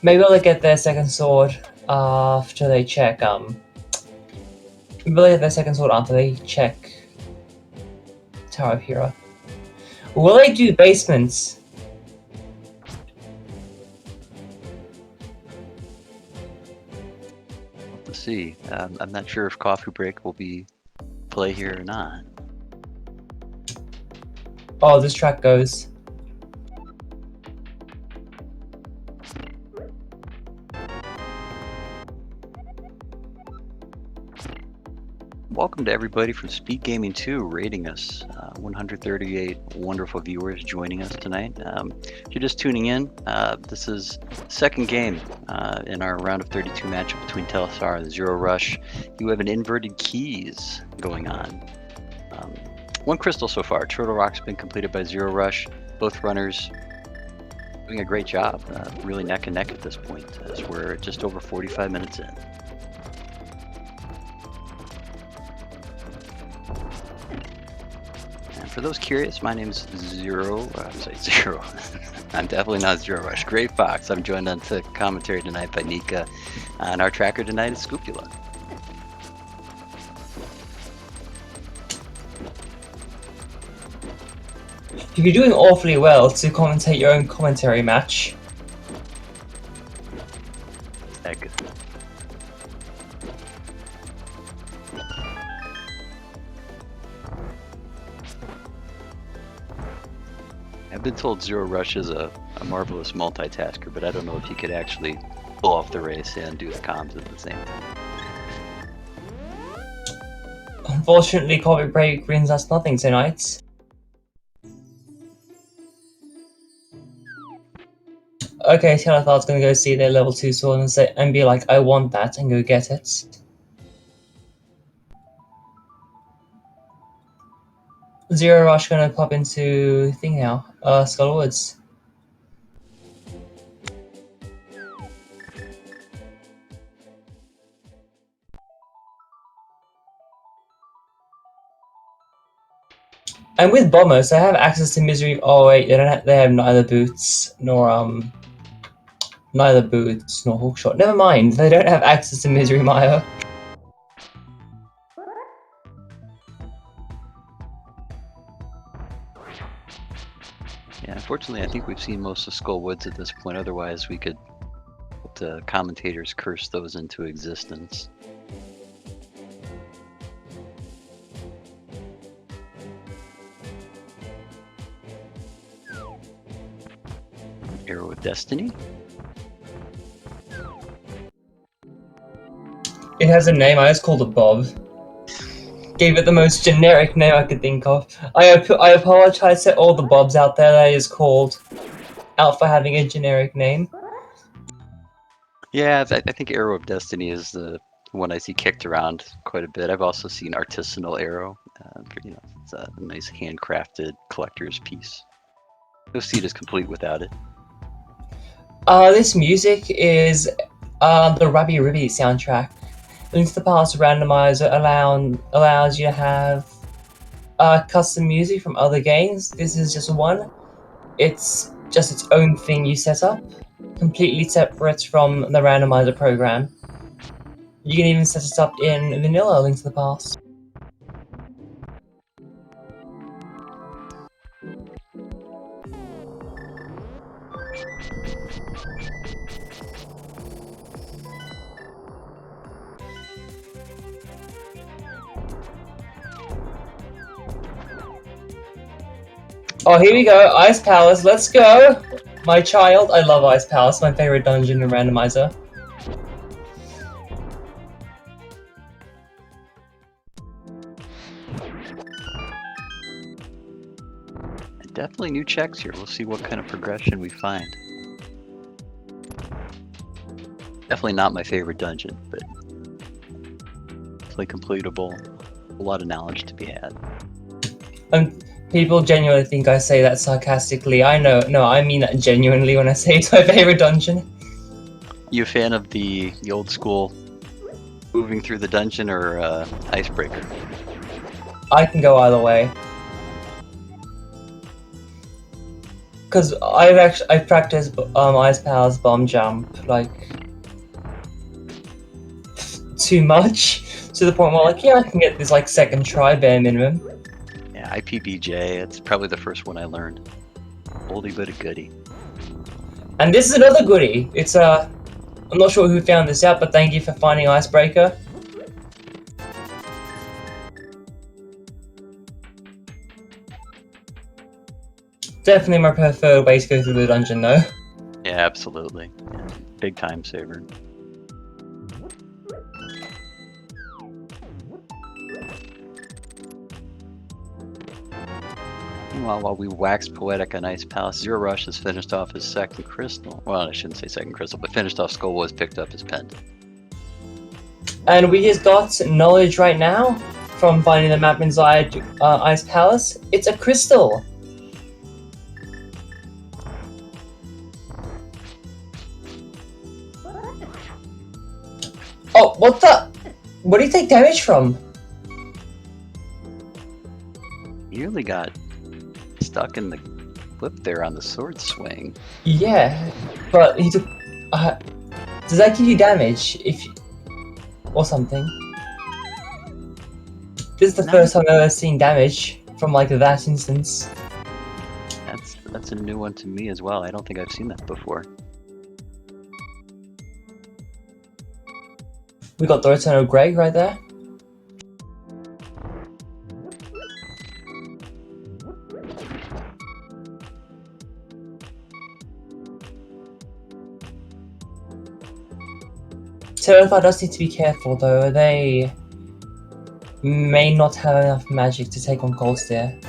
Maybe they'll get their second sword after they check, maybe they'll get their second sword after they check Tower of Hero. Will they do basements? We'll see. I'm not sure if Coffee Break will be play here or not. Oh, this track goes. Welcome to everybody from SpeedGaming 2 rating us. 138 wonderful viewers joining us tonight. If you're just tuning in, this is second game in our round of 32 matchup between Telethar and Zero Rush. You have an inverted keys going on. One crystal so far. Turtle Rock's been completed by Zero Rush. Both runners doing a great job. Really neck and neck at this point as we're just over 45 minutes in. For those curious, my name is Zero. I'm definitely not Zero Rush. Great Fox. I'm joined on the commentary tonight by Nika, and our tracker tonight is Scoopula. You're doing awfully well to commentate your own commentary match. Egg. I've been told Zero Rush is a marvelous multitasker, but I don't know if he could actually pull off the race and do the comms at the same time. Unfortunately, Coffee Break wins us nothing tonight. Okay, Telethar's gonna go see their level 2 sword and be like, I want that, and go get it. Zero Rush gonna pop into thing now, Skull Woods. And with bombers, they have access to Misery. Oh wait, they have neither boots nor hookshot. Never mind, they don't have access to Misery Mire. Yeah, unfortunately, I think we've seen most of Skull Woods at this point. Otherwise, we could let the commentators curse those into existence. Arrow with of Destiny? It has a name, I just called it Bob. Gave it the most generic name I could think of. I apologize to all the Bobs out there that I just called out for having a generic name. Yeah, I think Arrow of Destiny is the one I see kicked around quite a bit. I've also seen Artisanal Arrow. It's a nice handcrafted collector's piece. No seed is complete without it. This music is the Rabby Ribby soundtrack. Links to the Past Randomizer allows you to have custom music from other games. This is just one. It's just its own thing you set up, completely separate from the randomizer program. You can even set it up in vanilla Link to the Past. Oh, here we go, Ice Palace, let's go! My child, I love Ice Palace, my favorite dungeon in Randomizer. Definitely new checks here. We'll see what kind of progression we find. Definitely not my favorite dungeon, but definitely completable. A lot of knowledge to be had. People genuinely think I say that sarcastically. I know, no, I mean that genuinely when I say it's my favorite dungeon. You a fan of the old school moving through the dungeon or icebreaker? I can go either way. Cause I've practiced Ice Palace bomb jump like too much to the point where like yeah I can get this like second try bare minimum. Yeah, IPBJ. It's probably the first one I learned. Oldie but a goodie. And this is another goodie. It's I'm not sure who found this out, but thank you for finding Icebreaker. Definitely my preferred way to go through the dungeon though. Yeah, absolutely. Yeah, big time saver. Meanwhile, while we wax poetic on Ice Palace, zerorush has finished off his second crystal. Well, I shouldn't say second crystal, but finished off Skull was picked up his pendant. And we just got knowledge right now from finding the map inside Ice Palace. It's a crystal. Oh, what the? What do you take damage from? You really got stuck in the flip there on the sword swing. Yeah, but he took. Does that give you damage if, or something? This is the first time I've ever seen damage from like that instance. That's a new one to me as well. I don't think I've seen that before. We got the return of Greg right there. Telethar does need to be careful though, they may not have enough magic to take on Cold Stare.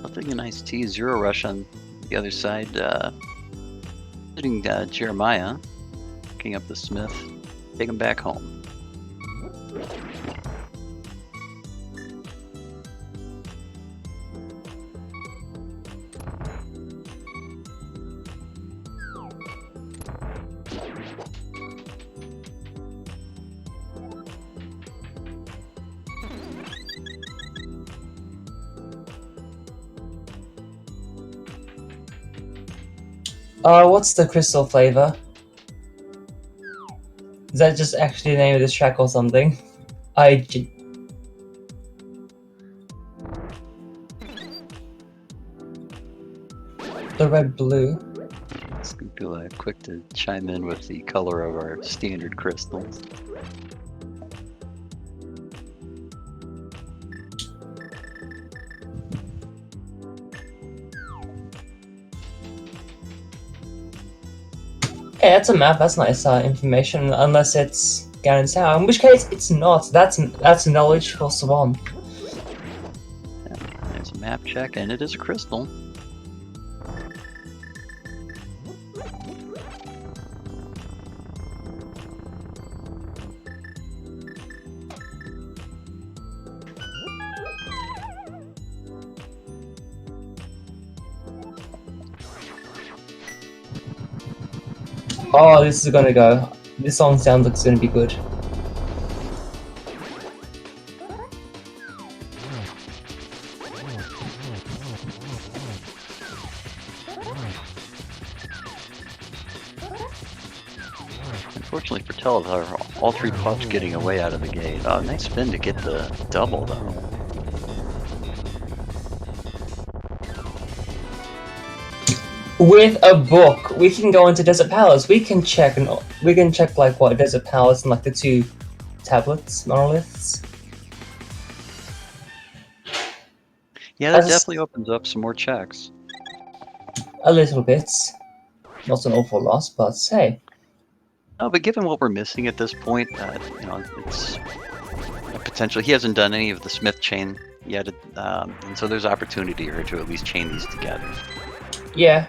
I'll take a nice T, zerorush on the other side, hitting Jeremiah, picking up the Smith, take him back home. What's the crystal flavor? Is that just actually the name of this track or something? The red blue. It's quick to chime in with the color of our standard crystals. Yeah, that's a map. That's nice information, unless it's Ganon's Tower. In which case, it's not. That's knowledge for Swan. There's a map check, and it is a crystal. Oh, this is gonna go. This song sounds like it's gonna be good. Unfortunately for Telethar, all 3 pups getting away out of the gate. Oh, nice spin to get the double though. With a book, we can go into Desert Palace. We can check like what Desert Palace and like the 2 tablets, monoliths. Yeah, that definitely opens up some more checks. A little bit. Not an awful lot, but hey. No, but given what we're missing at this point, you know, it's a potential. He hasn't done any of the Smith chain yet, and so there's opportunity here to at least chain these together. Yeah.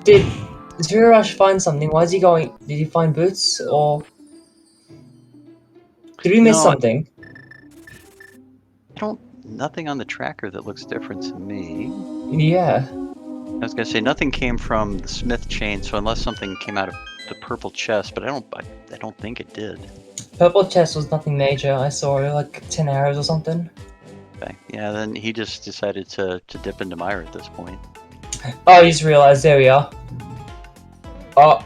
Did zerorush find something? Why is he going? Did he find boots, or did we miss something? Nothing on the tracker that looks different to me. Yeah. I was gonna say nothing came from the Smith chain, so unless something came out of the purple chest, but I don't think it did. Purple chest was nothing major. I saw like 10 arrows or something. Okay. Yeah, then he just decided to dip into Mire at this point. Oh, you just realized, there we are. Oh,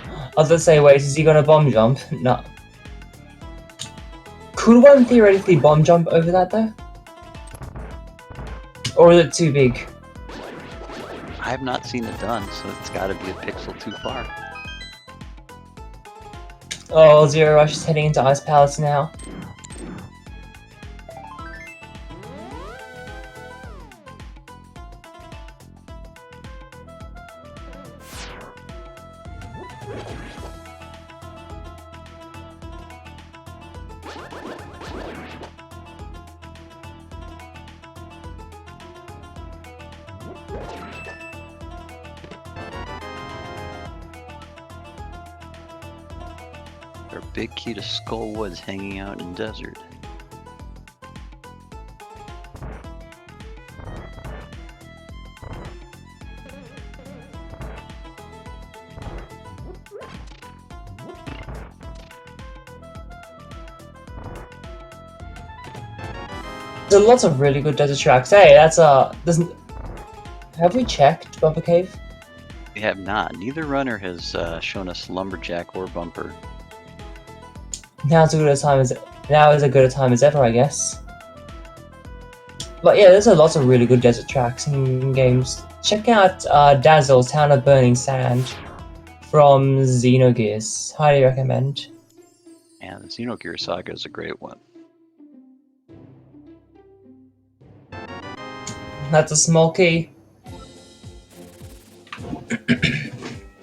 I was gonna say, wait, is he gonna bomb jump? No. Could one theoretically bomb jump over that though? Or is it too big? I have not seen it done, so it's gotta be a pixel too far. Oh, zerorush is heading into Ice Palace now. Our big key to Skull Woods hanging out in desert. There's lots of really good desert tracks. Hey, that's doesn't. Have we checked Bumper Cave? We have not. Neither runner has shown us Lumberjack or Bumper. Now is as good a time as ever, I guess. But yeah, there's a lot of really good desert tracks in games. Check out Dazzle's Town of Burning Sand from Xenogears. Highly recommend. Yeah, the Xenogears saga is a great one. That's a small key.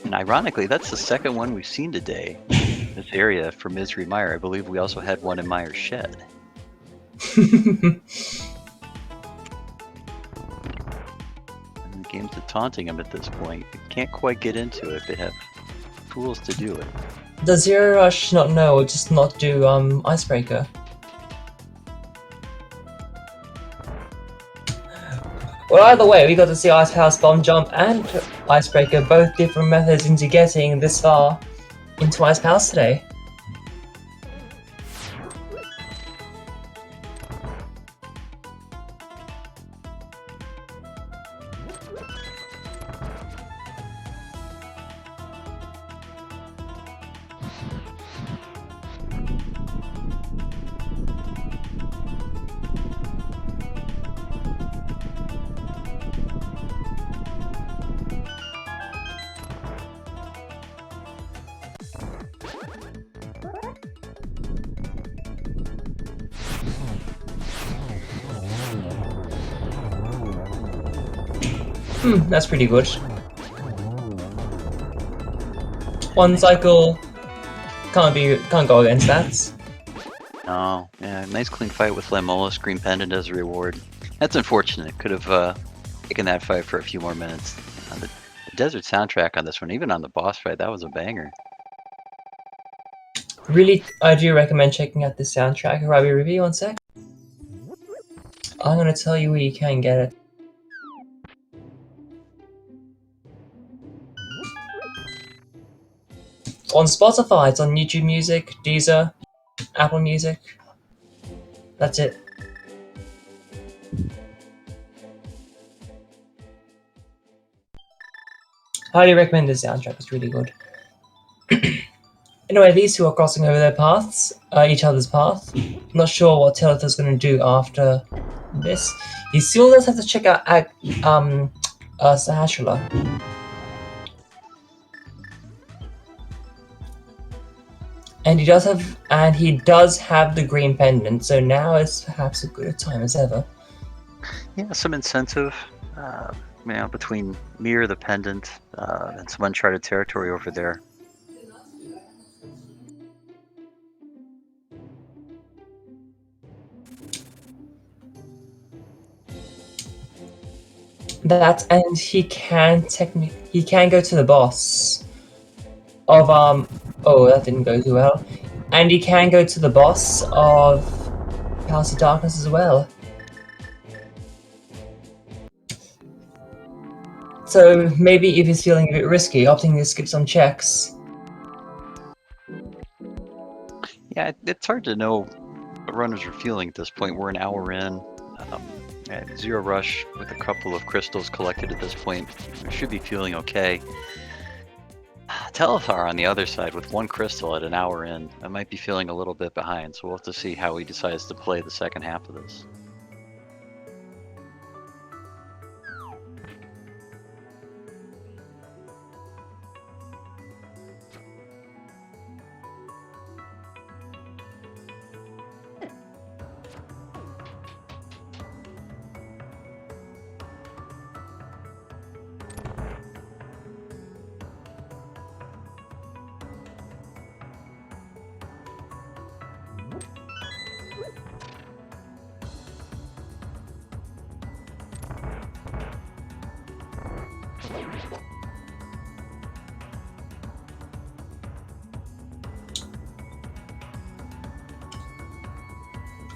And ironically, that's the second one we've seen today. This area for Misery Mire. I believe we also had one in Mire's shed. And the game's taunting him at this point. You can't quite get into it, but have tools to do it. Does zerorush not know or just not do Icebreaker? Well, either way, we got to see Ice Palace Bomb Jump and Icebreaker, both different methods into getting this far into Ice Palace today. That's pretty good. One cycle can't go against that. Oh, yeah, nice clean fight with Lemolis, Green Pendant as a reward. That's unfortunate. Could have taken that fight for a few more minutes. The desert soundtrack on this one, even on the boss fight, that was a banger. Really, I do recommend checking out this soundtrack. Robbie, review 1 sec. I'm gonna tell you where you can get it. On Spotify, it's on YouTube Music, Deezer, Apple Music. That's it. Highly recommend this soundtrack, it's really good. Anyway, these two are crossing over their paths, each other's path. Not sure what Telethar's going to do after this. He still does have to check out Sahasrahla. And he does have the green pendant, so now is perhaps as good a time as ever. Yeah, some incentive, between Mir, the pendant, and some uncharted territory over there. And he can go to the boss of oh, that didn't go too well. And he can go to the boss of Palace of Darkness as well. So maybe if he's feeling a bit risky, opting to skip some checks. Yeah, it's hard to know what runners are feeling at this point. We're an hour in. Zero Rush with a couple of crystals collected at this point. We should be feeling okay. Telethar on the other side with 1 crystal at an hour in. I might be feeling a little bit behind, so we'll have to see how he decides to play the second half of this.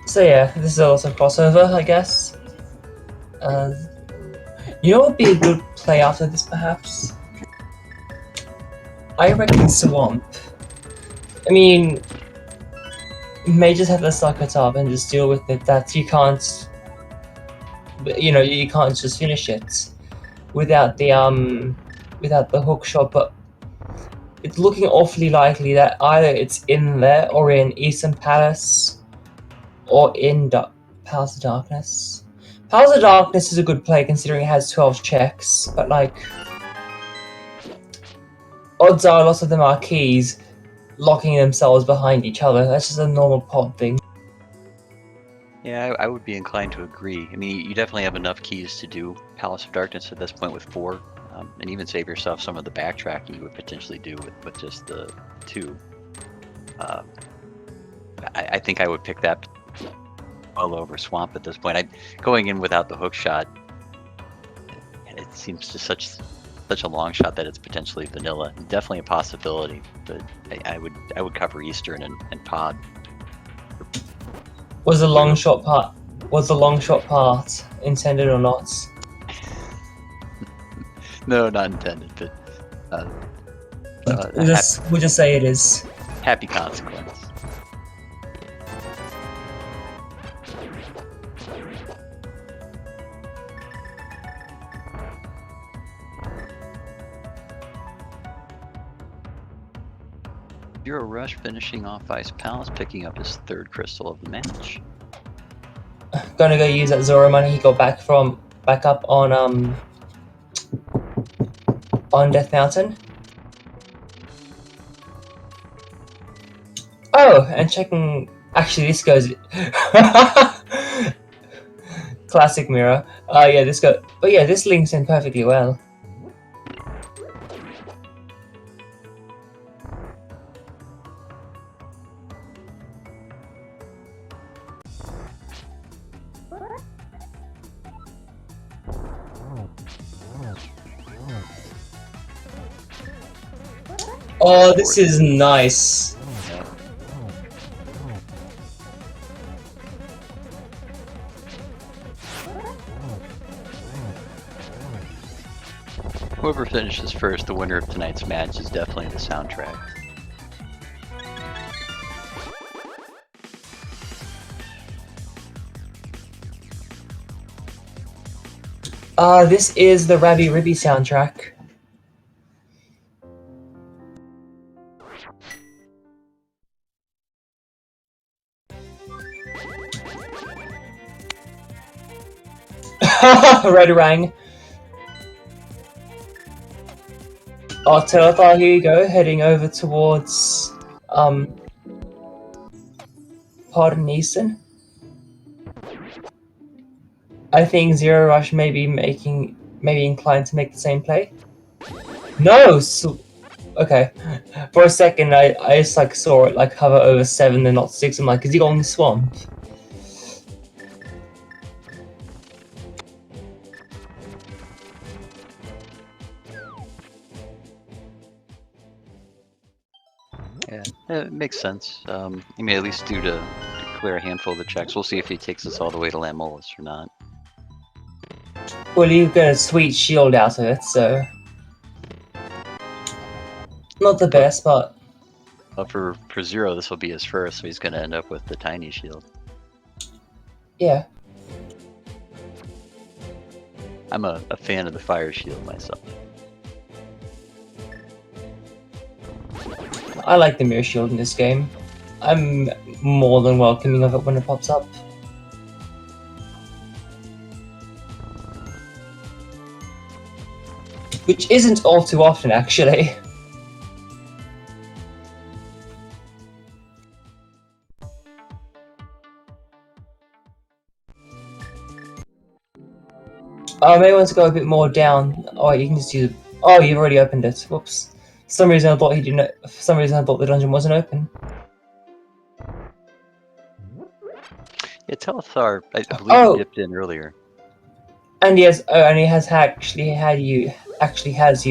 So yeah, this is also crossover, I guess. You know what would be a good play after this, perhaps? I reckon Swamp. I mean, you may just have to suck it up and just deal with it. That you can't, you can't just finish it without the hook shot. But it's looking awfully likely that either it's in there or in Eastern Palace. Or in Palace of Darkness. Palace of Darkness is a good play considering it has 12 checks, but odds are lots of them are keys locking themselves behind each other. That's just a normal pod thing. Yeah, I would be inclined to agree. I mean, you definitely have enough keys to do Palace of Darkness at this point with 4, and even save yourself some of the backtracking you would potentially do with just the 2. I think I would pick that well over Swamp at this point. Going in without the hook shot, it seems just such a long shot that it's potentially vanilla. Definitely a possibility, but I would cover Eastern and Pod. Was the long shot part intended or not? No, not intended, but we'll just say it is. Happy consequence. Zero Rush finishing off Ice Palace, picking up his 3rd crystal of the match. Gonna go use that Zoro money he got back up on Death Mountain. Oh, and checking. Actually, this goes. Classic mirror. Yeah, this go. Oh yeah, this links in perfectly well. Oh, this is nice. Yeah. Whoever finishes first, the winner of tonight's match, is definitely the soundtrack. This is the Rabby Ribby soundtrack. Redarang. Oh, Telethar, here you go, heading over towards, Pardon Easton. I think Zero Rush may be inclined to make the same play. No! Okay. For a second, I just like saw it like hover over 7 and not 6. I'm like, is he going swamp? Yeah, it makes sense. He may at least do to clear a handful of the checks. We'll see if he takes us all the way to Lamolus or not. Well, you get a sweet shield out of it, so not the best, but for Zero, this will be his first, so he's going to end up with the tiny shield. yeah. I'm a fan of the fire shield myself. I like the mirror shield in this game. I'm more than welcoming of it when it pops up. Which isn't all too often, actually. I may want to go a bit more down. Oh, you can just use. Oh, you've already opened it. Whoops. For some reason I thought he didn't. For some reason I thought the dungeon wasn't open. Yeah, Telethar, I believe he dipped in earlier. And yes, and he has actually has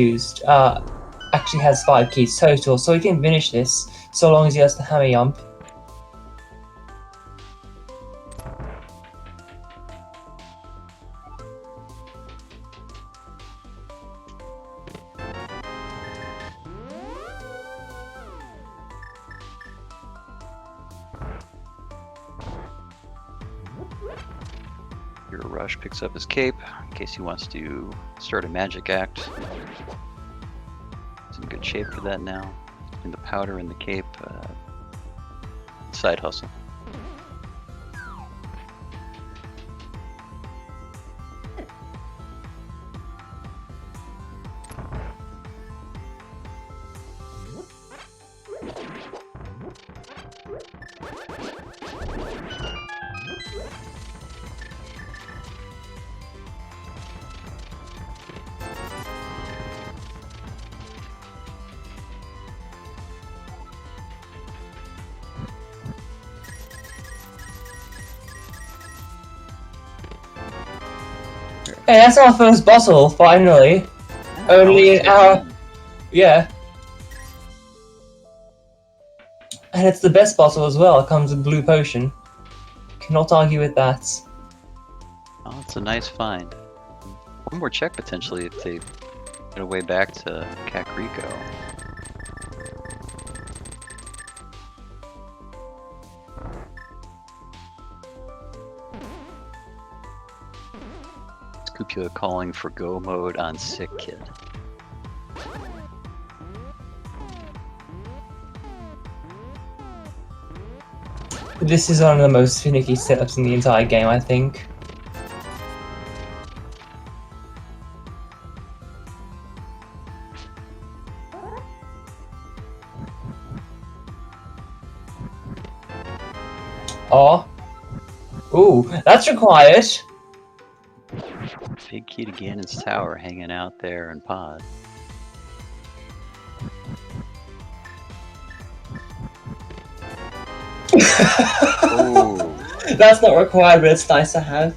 5 keys total, so he can finish this so long as he has the hammer jump. Rush picks up his cape in case he wants to start a magic act. He's in good shape for that now. In the powder and the cape, side hustle. Hey, that's our first bottle, finally. Only an hour. Yeah. And it's the best bottle as well. It comes with blue potion. Cannot argue with that. Oh, it's a nice find. One more check potentially if they get a way back to Kakariko. Scoopula calling for go mode on Sick Kid. This is one of the most finicky setups in the entire game, I think. Oh. Ooh, that's required. Big key to Ganon's tower hanging out there in pod. Oh. That's not required, but it's nice to have.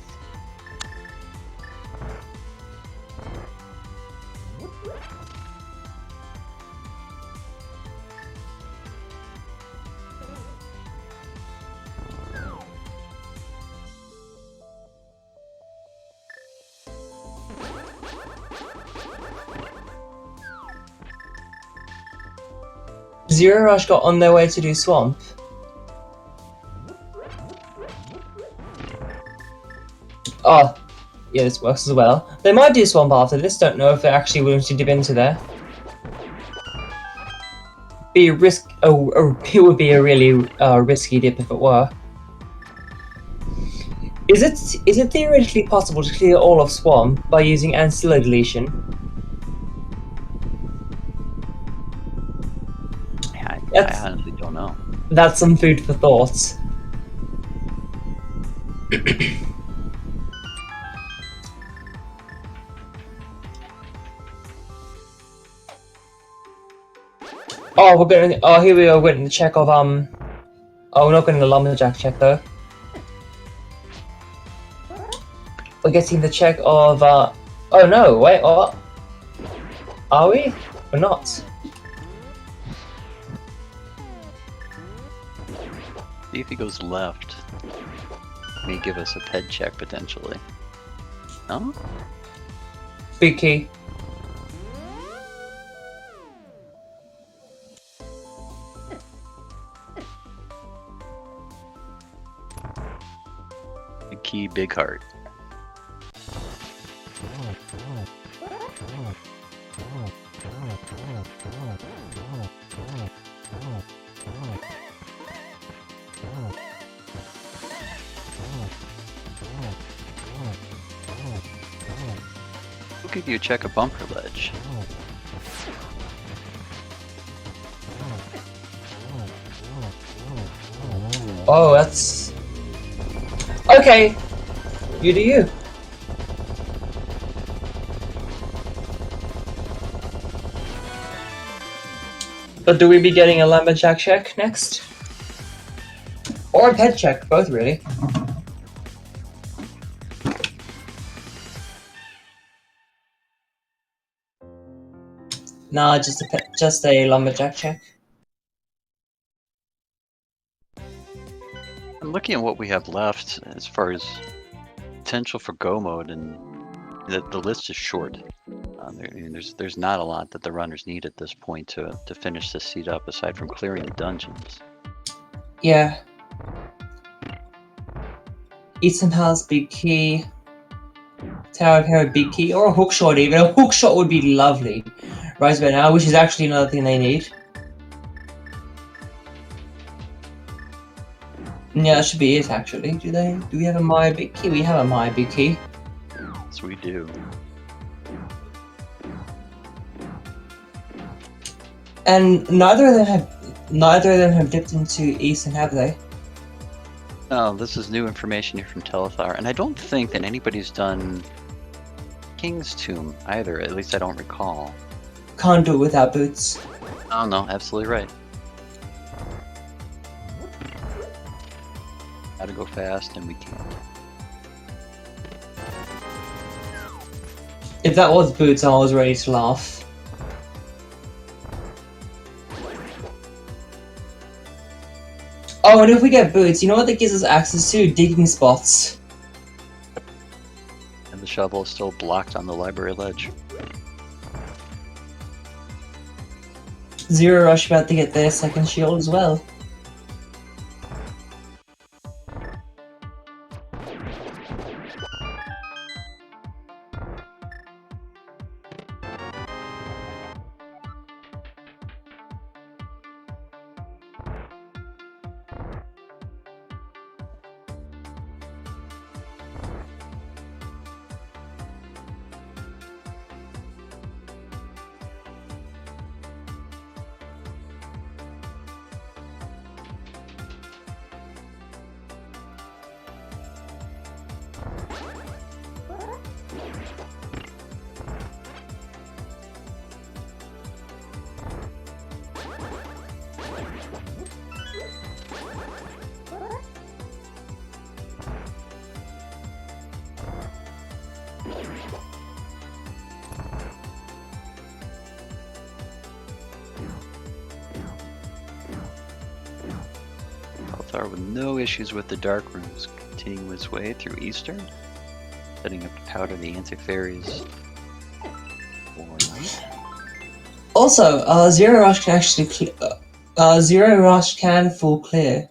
Zero Rush got on their way to do Swamp. Oh, yeah, this works as well. They might do Swamp after this, don't know if they're actually willing to dip into there. Be a risk. It would be a really risky dip if it were. Is it theoretically possible to clear all of Swamp by using ancillary deletion? I honestly don't know. That's some food for thought. Oh, we're going. Oh, here we are. We're getting the check of Oh, we're not getting the lumberjack check though. We're getting the check of. Oh no! Wait, what? Are we? We're not. See if he goes left. May give us a ped check potentially. No? Big key. Big key, big heart. We'll give you a check of bumper ledge. Oh, that's okay. You do you. But do we be getting a lumberjack check next? Or a pet check, both really. Nah, just a lumberjack check. I'm looking at what we have left as far as potential for go mode, and the list is short. There's not a lot that the runners need at this point to finish this seed up, aside from clearing the dungeons. Yeah. Easton has big key. Tower Power big key, or a hook shot even. A hook shot would be lovely right about now, which is actually another thing they need. Yeah, that should be it actually. Do we have a Maya big key? We have a Maya big key. Yes, we do. And neither of them have dipped into Easton, have they? Oh, this is new information here from Telethar, and I don't think that anybody's done King's Tomb either. At least I don't recall. Can't do it without boots. Oh no, absolutely right. Gotta go fast, and we can't. If that was boots, I was ready to laugh. Oh, and if we get boots, you know what that gives us access to? Digging spots. And the shovel is still blocked on the library ledge. Zero Rush about to get their second shield as well. Telethar with no issues with the dark rooms, continuing its way through Eastern, setting up to powder the anti-fairies for night. Also, Zero Rush can actually Zero Rush can full clear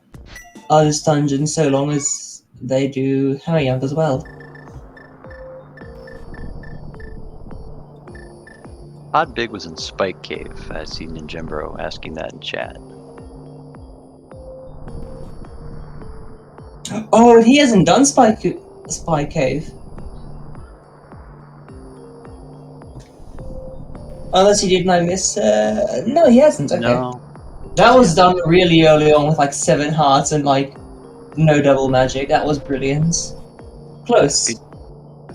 this dungeon so long as they do Hammer Yump as well. Odd Big was in Spike Cave. I see Ninjembro asking that in chat. Oh, he hasn't done Spy Cave. Unless he did, and I miss. No, he hasn't. Okay. No. That was done really early on with like 7 hearts and like no double magic. That was brilliant. Close.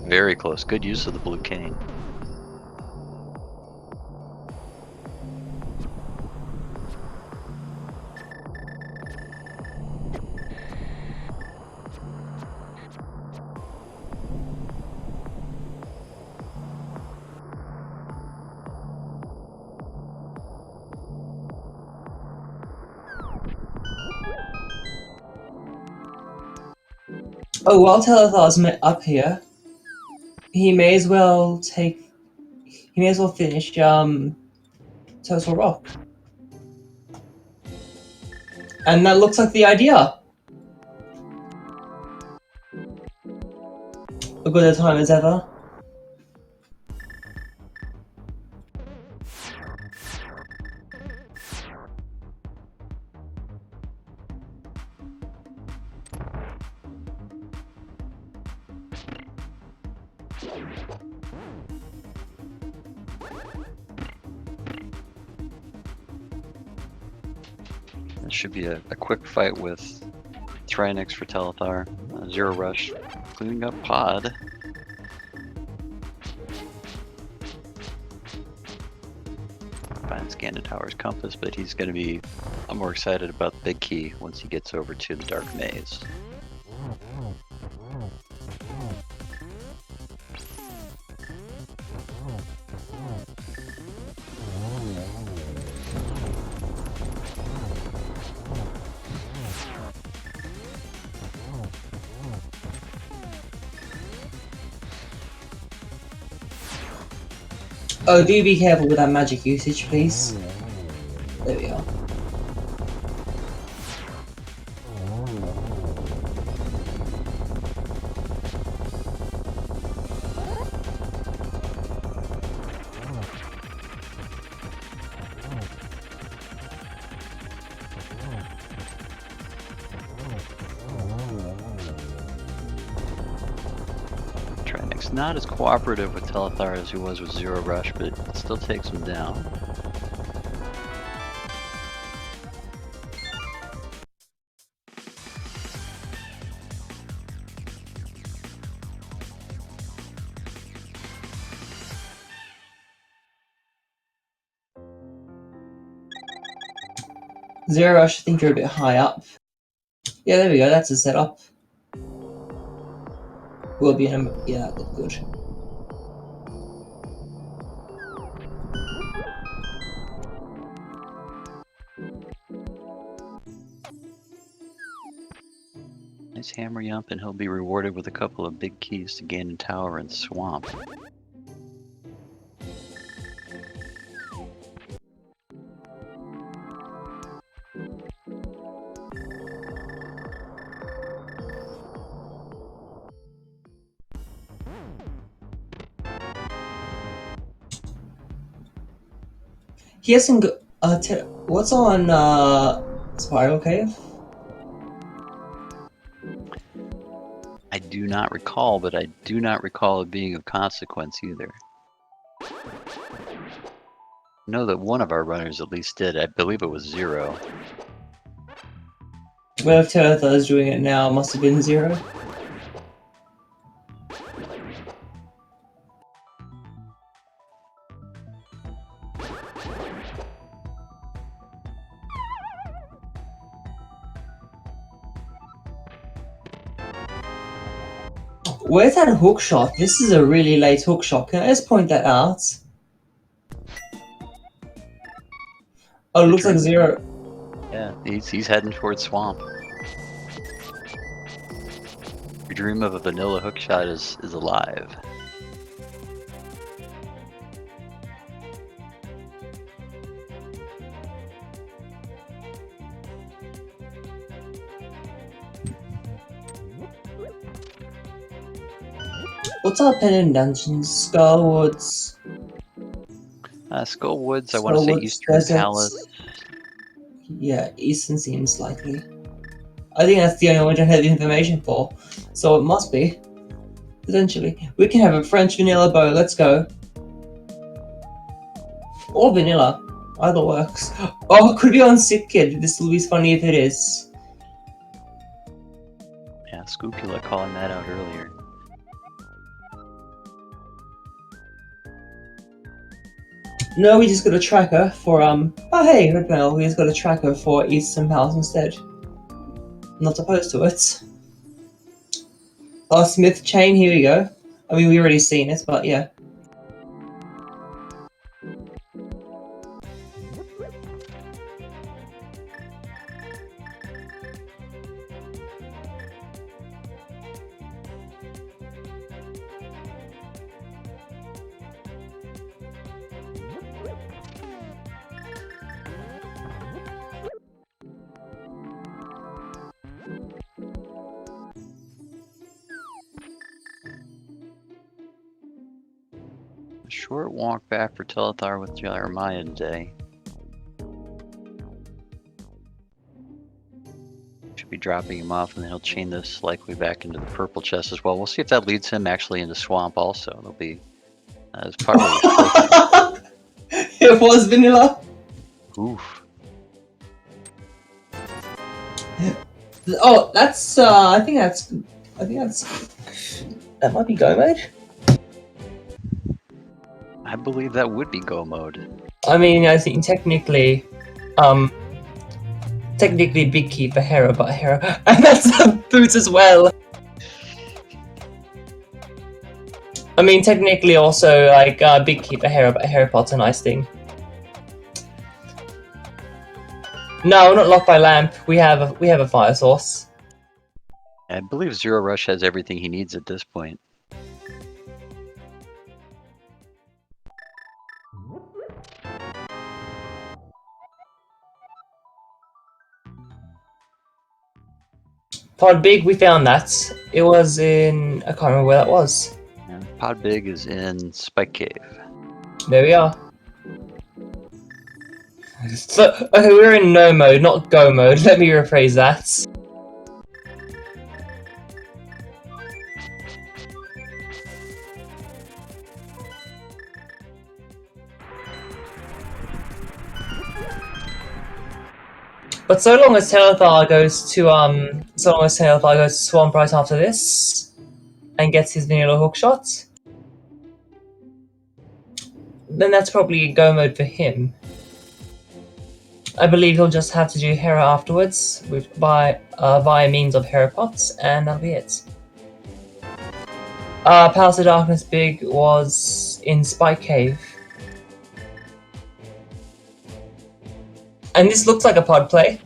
Very close. Good use of the blue cane. Oh, while Telethar's up here, he may as well finish Total Rock. And that looks like the idea. A good a time as ever. This should be a quick fight with Trinix for Telethar. Zero Rush cleaning up Pod. Finds Ganon Tower's compass, but he's going to be a lot more excited about the big key once he gets over to the Dark Maze. Oh, do be careful with that magic usage, please. There we are. Trinix not as cooperative with Telethar as he was with Zero Rush, but it still takes him down. Zero Rush, I think you're a bit high up. Yeah, there we go, that's a setup. Will be in a... yeah, good. Nice hammer yump, and he'll be rewarded with a couple of big keys to Ganon Tower and Swamp. He hasn't got... what's on Spiral Cave? I do not recall, but I do not recall it being of consequence either. I know that one of our runners at least did. I believe it was Zero. Well, if Telethar is doing it now, it must have been Zero. Where's that hook shot? This is a really late hook shot. Can I just point that out? Oh, it looks like Zero. Yeah, he's heading towards Swamp. Your dream of a vanilla hookshot is alive. What's our pen dungeons? Skullwoods. Skull Woods, I want to say Eastern Deserts. Palace. Yeah, Eastern seems likely. I think that's the only one I have information for, so it must be. Potentially. We can have a French vanilla bow, let's go. Or vanilla. Either works. Oh, it could be on Sick Kid. This will be funny if it is. Yeah, Scoopula calling that out earlier. No, we just got a tracker for, oh hey, Red Mail, we just got a tracker for Eastern Palace instead. Not opposed to it. Oh, Smith Chain, here we go. I mean, we already seen it, but yeah. Short walk back for Telethar with Jeremiah today. Should be dropping him off, and then he'll chain this likely back into the purple chest as well. We'll see if that leads him actually into Swamp also. There'll be as part of It was vanilla. Oof. Oh, that's I think that's that might be go mode. I believe that would be go mode. I mean, I think technically Big Key for Hera, but Hera, and that's boots as well. I mean, technically also like Big Key for Hera, but Hera pot's a nice thing. No, we're not locked by lamp. We have a fire source. I believe Zero Rush has everything he needs at this point. Pod Big, we found that. It was in, I can't remember where that was. And Pod Big is in Spike Cave. There we are. So, okay, we're in no mode, not go mode. Let me rephrase that. But so long as Telethar goes to Swamp right after this and gets his vanilla hookshot, then that's probably go mode for him. I believe he'll just have to do Hera afterwards via means of Hera pots, and that'll be it. Palace of Darkness Big was in Spike Cave. And this looks like a pod play.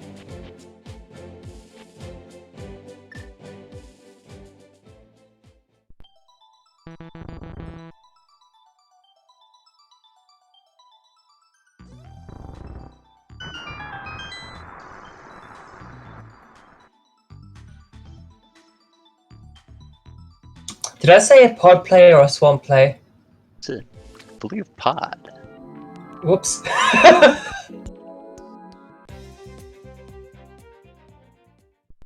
Did I say a pod play or a swamp play? It's a, I believe pod. Whoops.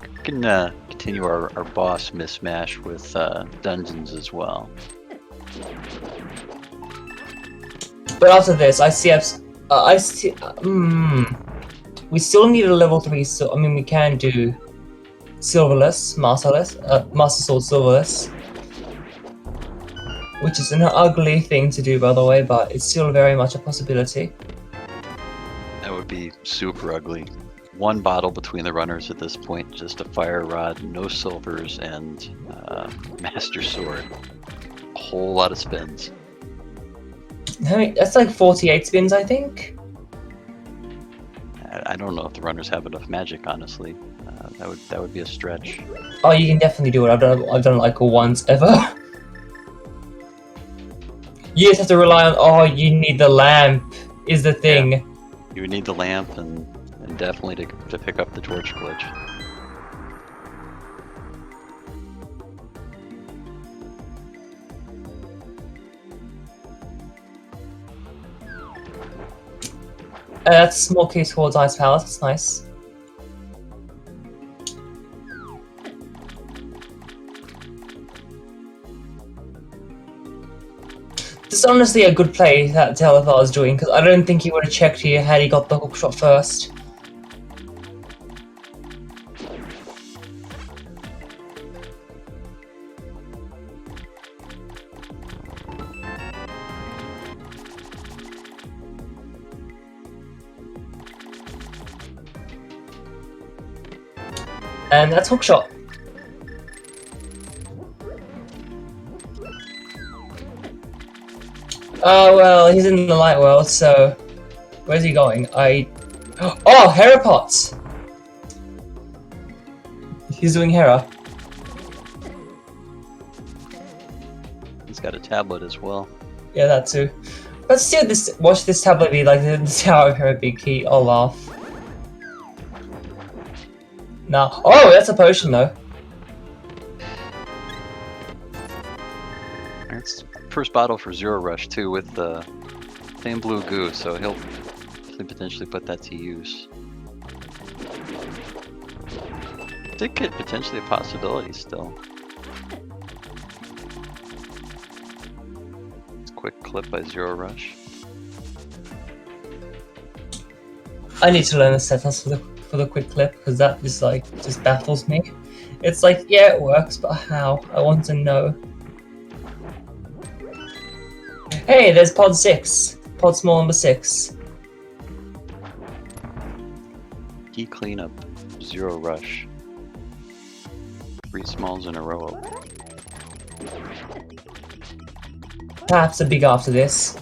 We can continue our boss mismatch with dungeons as well. But after this, we still need a level 3, so I mean we can do Silverless, Master Sword Silverless. Which is an ugly thing to do, by the way, but it's still very much a possibility. That would be super ugly. One bottle between the runners at this point, just a fire rod, no silvers, and Master Sword. A whole lot of spins. That's like 48 spins, I think. I don't know if the runners have enough magic, honestly. That would be a stretch. Oh, you can definitely do it. I've done it like once ever. You just have to rely on. Oh, you need the lamp. Is the thing. Yeah. You would need the lamp and definitely to pick up the torch glitch. That's a small key towards Ice Palace, that's nice. This is honestly a good play that Telethar is doing, because I don't think he would have checked here had he got the hook shot first. And that's hook shot. Oh well, he's in the light world, so where's he going? Oh, Hera pots! He's doing Hera. He's got a tablet as well. Yeah, that too. Let's see watch this tablet be like the Tower of Hera big key. I'll laugh. Nah. Oh, that's a potion though. It's first bottle for Zero Rush too, with the same blue goo, so he'll potentially put that to use. I think it potentially a possibility still. It's a quick clip by Zero Rush. I need to learn the setups for the quick clip, because that is like just baffles me. It's like, yeah, it works, but how? I want to know. Hey, there's pod 6. Pod small number 6. Key cleanup, Zero Rush. 3 smalls in a row. Perhaps a big after this.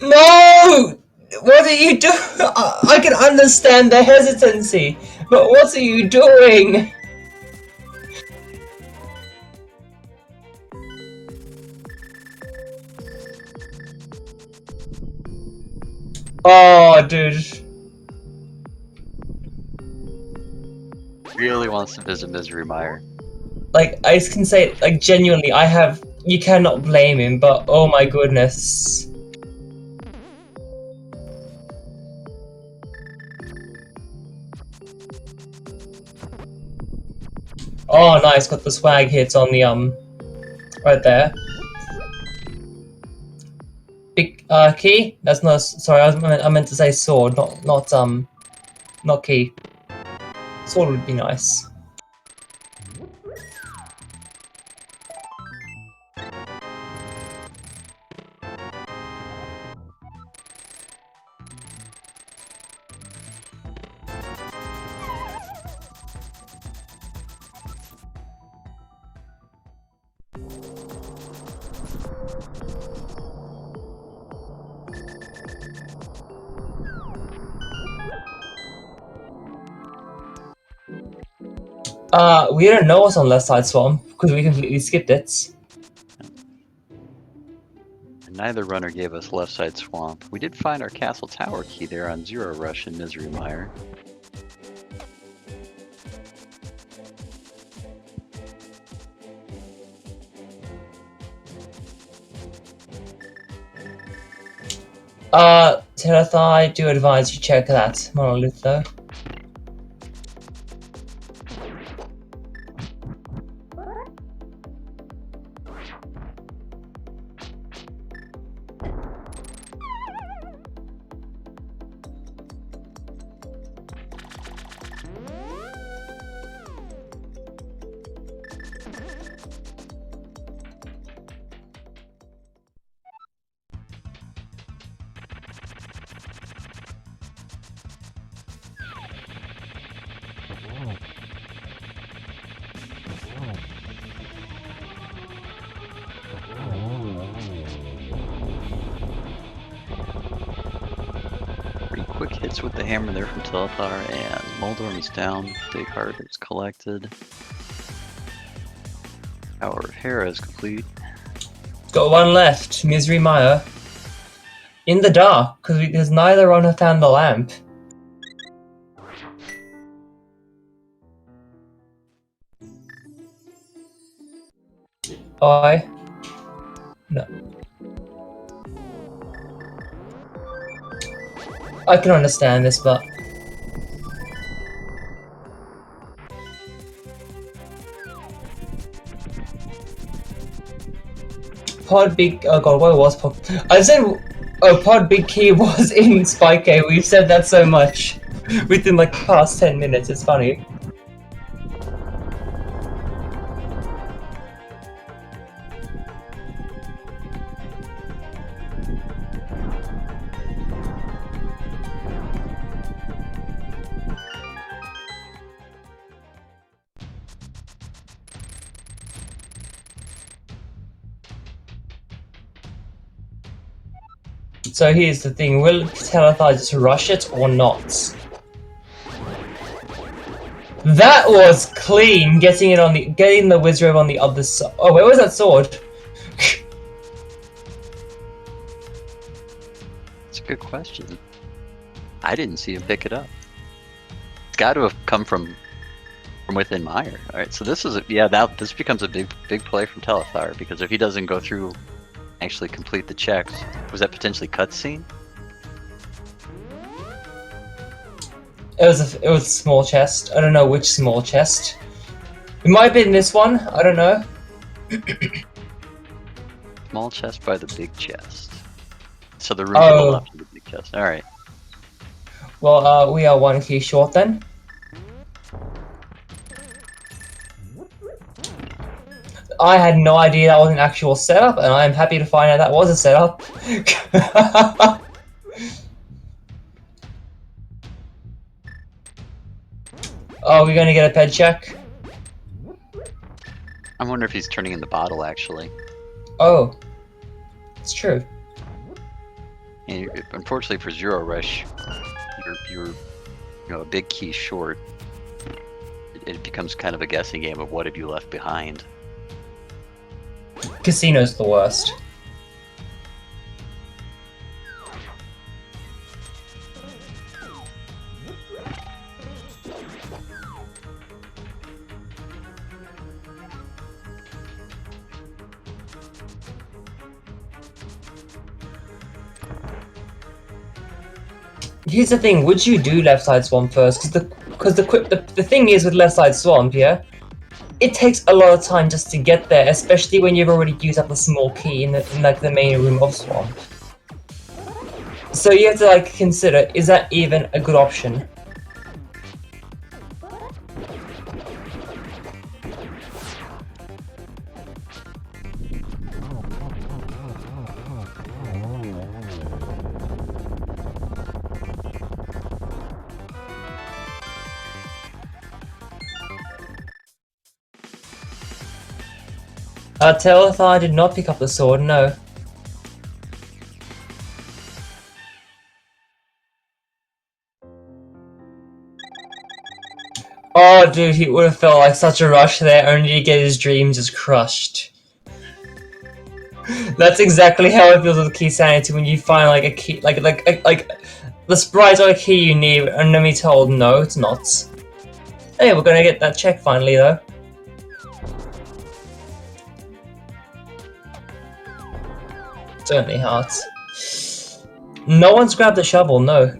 No! What are you doing? I can understand the hesitancy, but what are you doing? Oh, dude. Really wants to visit Misery Mire. Like, I can say, like, genuinely, you cannot blame him, but oh my goodness. Oh, nice, got the swag hits on the, right there. Big, key? That's not, sorry, I meant to say sword, not key. Sword would be nice. We don't know what's on left side swamp, because we completely skipped it. And neither runner gave us left side swamp. We did find our castle tower key there on Zero Rush and Misery Mire. Telethar, I do advise you check that monolith though. hits with the hammer there from Telethar, and Moldorm is down. Big Heart is collected. Power of Hera is complete. Got one left, Misery Maya. In the dark, because neither runner found the lamp. Oh, no. I can understand this, but Pod Big. Oh god, what was Pod? I said, oh, Pod Big Key was in Spike A. We've said that so much within like the past 10 minutes. It's funny. So here's the thing: will Telethar just rush it or not? That was clean. Getting the Wizrobe on the other side. Oh, where was that sword? That's a good question. I didn't see him pick it up. It's got to have come from within Meyer. All right, so this is this becomes a big play from Telethar, because if he doesn't go through, actually complete the checks, was that potentially cutscene? It was a small chest. I don't know which small chest. It might have been this one. I don't know. Small chest by the big chest. So the room to the left of the big chest. All right. Well, we are one key short then. I had no idea that was an actual setup, and I am happy to find out that was a setup. Oh, we're gonna get a ped check? I wonder if he's turning in the bottle, actually. Oh, it's true. And unfortunately for Zero Rush, you're a big key short. It becomes kind of a guessing game of what have you left behind. Casino's the worst. Here's the thing: would you do left side swamp first? Because the thing is with left side swamp, yeah, it takes a lot of time just to get there, especially when you've already used up a small key in like the main room of swamp. So you have to like consider: is that even a good option? Telethar did not pick up the sword, no. Oh dude, he would have felt like such a rush there only to get his dreams just crushed. That's exactly how it feels with Key Sanity when you find like a key, like the sprite's got a key you need and then be told no, it's not. Hey, we're gonna get that check finally though. Certainly hearts. No one's grabbed the shovel, no.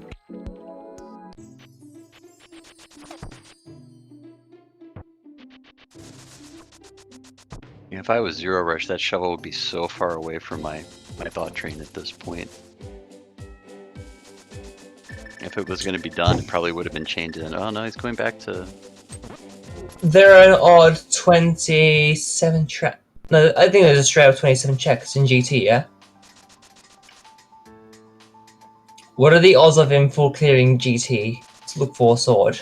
If I was Zero Rush, that shovel would be so far away from my thought train at this point. If it was going to be done, it probably would have been changed in. Oh no, he's going back to... There are an odd 27 track. No, I think there's a straight up 27 checks in GT, yeah? What are the odds of him full clearing GT to look for a sword?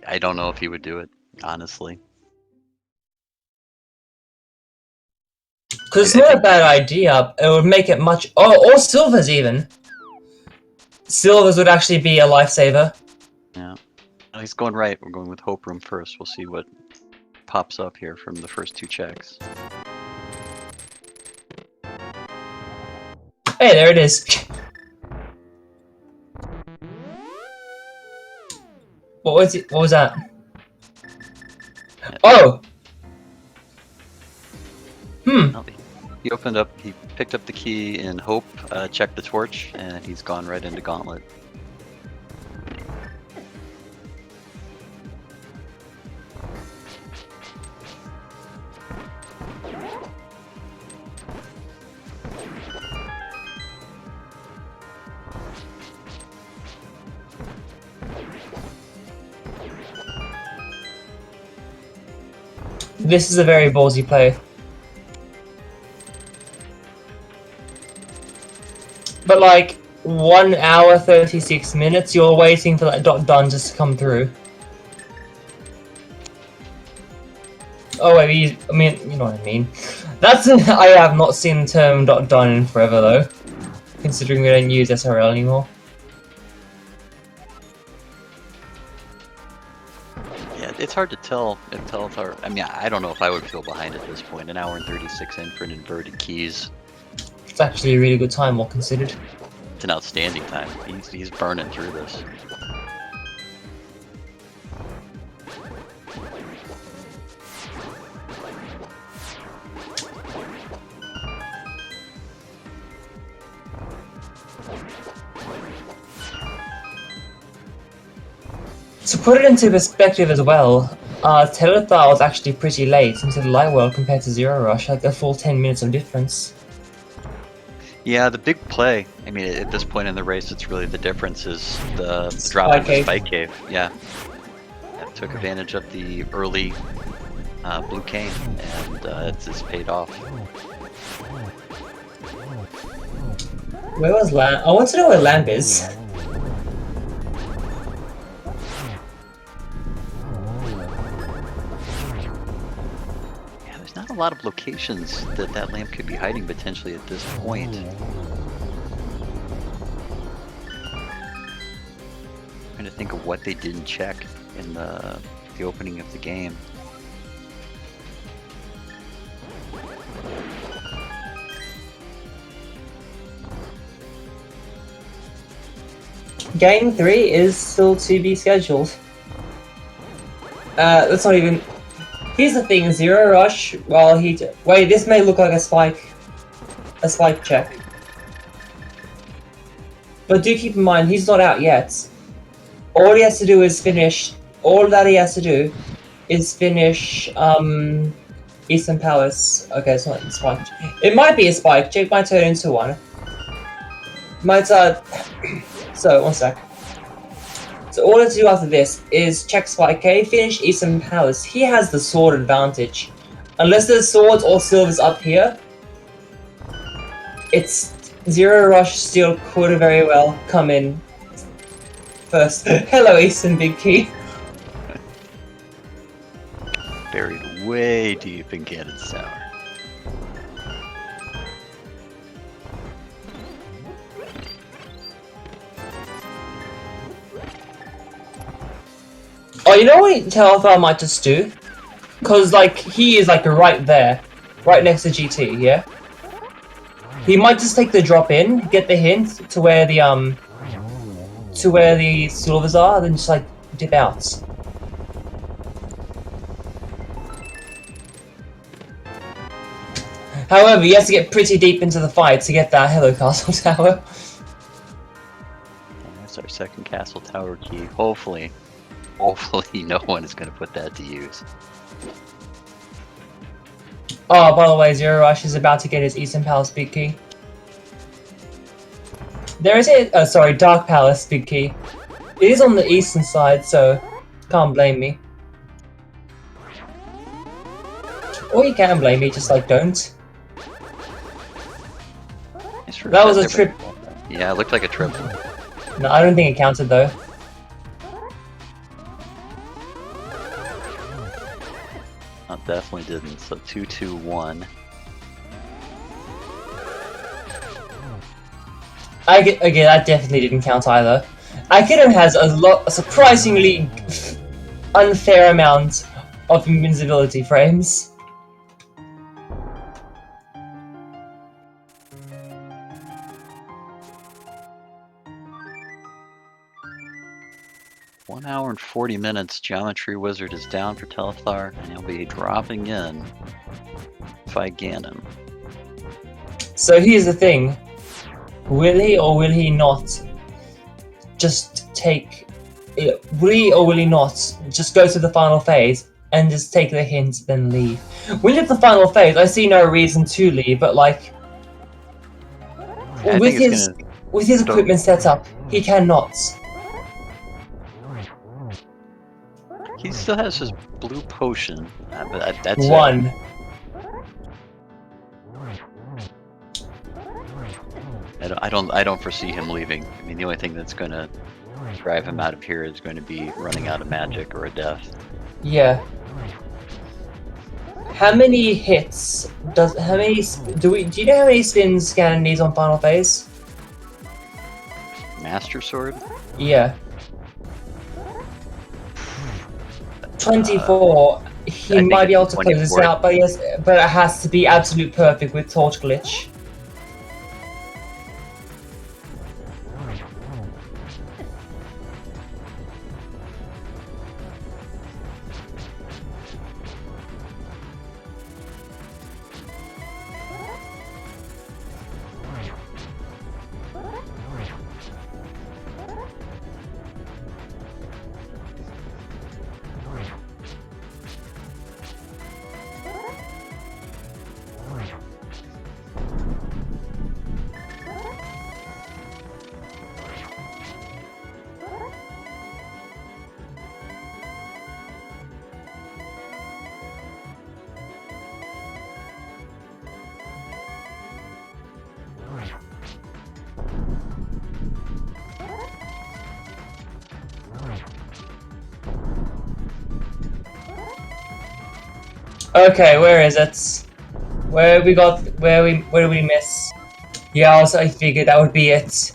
I don't know if he would do it, honestly. Because it's not a bad idea. It would make it much. Oh, or silvers even. Silvers would actually be a lifesaver. Yeah. Oh, he's going right. We're going with Hope Room first. We'll see what pops up here from the first 2 checks. Hey, there it is. What was it? What was that? Oh. He opened up. He picked up the key in Hope, checked the torch, and he's gone right into Gauntlet. This is a very ballsy play. But like 1 hour 36 minutes, you're waiting for that done just to come through. Oh wait, I mean, you know what I mean. That's I have not seen the term done in forever though, considering we don't use SRL anymore. Yeah, it's hard to tell if Telethar. I mean, I don't know if I would feel behind at this point. 1 hour and 36 in for an inverted keys. It's actually a really good time, all considered. It's an outstanding time. He's burning through this. To put it into perspective as well, Telethar was actually pretty late into the light world compared to Zero Rush, like a full 10 minutes of difference. Yeah, the big play. I mean, at this point in the race, it's really the difference is the drop in the Spike Cave. Yeah, took advantage of the early blue cane, and it's paid off. Where was Lamb? I want to know where Lamb is. Not a lot of locations that lamp could be hiding potentially at this point. Trying to think of what they didn't check in the opening of the game. Game 3 is still to be scheduled. That's not even. Here's the thing, Zero Rush, while wait, this may look like a spike check. But do keep in mind, he's not out yet. All he has to do is finish, Eastern Palace. Okay, it's not a spike. It might be a spike check, might turn into one. So, one sec. So all he has to do after this is check Spike K, finish Eastern Palace. He has the sword advantage. Unless there's swords or silvers up here, it's Zero Rush still could very well come in first. Hello, Eastern Big Key. Buried way deep in Ganon's Tower. Oh, you know what Telethar might just do? Cause like he is like right there, right next to GT, yeah. He might just take the drop in, get the hint to where the silvers are, then just like dip out. However, he has to get pretty deep into the fight to get that Hello Castle Tower. That's our second Castle Tower key. Hopefully no one is going to put that to use. Oh, by the way, Zero Rush is about to get his Eastern Palace Big Key. There is a, Dark Palace Big Key. It is on the eastern side, so can't blame me. Or you can blame me, just like don't. That was a trip. Yeah, it looked like a trip. No, I don't think it counted though. Definitely didn't. So 2-2-1. Again, that definitely didn't count either. Ganon has a surprisingly unfair amount of invincibility frames. 1 hour and 40 minutes. Geometry Wizard is down for Telethar, and he'll be dropping in to fight Ganon. So here's the thing. Will he or will he not just take... Will he or will he not just go to the final phase and just take the hint, then leave? When you get to the final phase, I see no reason to leave, but like... With his equipment set up, he cannot. He still has his blue potion. But that's one. I don't foresee him leaving. I mean, the only thing that's gonna drive him out of here is going to be running out of magic or a death. Yeah. How many hits does? How many? Do you know how many spins Ganon needs on final phase? Master Sword? Yeah. 24. He might be able to close this out, but yes, but it has to be absolute perfect with Torch Glitch. Okay, where is it? Where did we miss? Yeah, also I figured that would be it.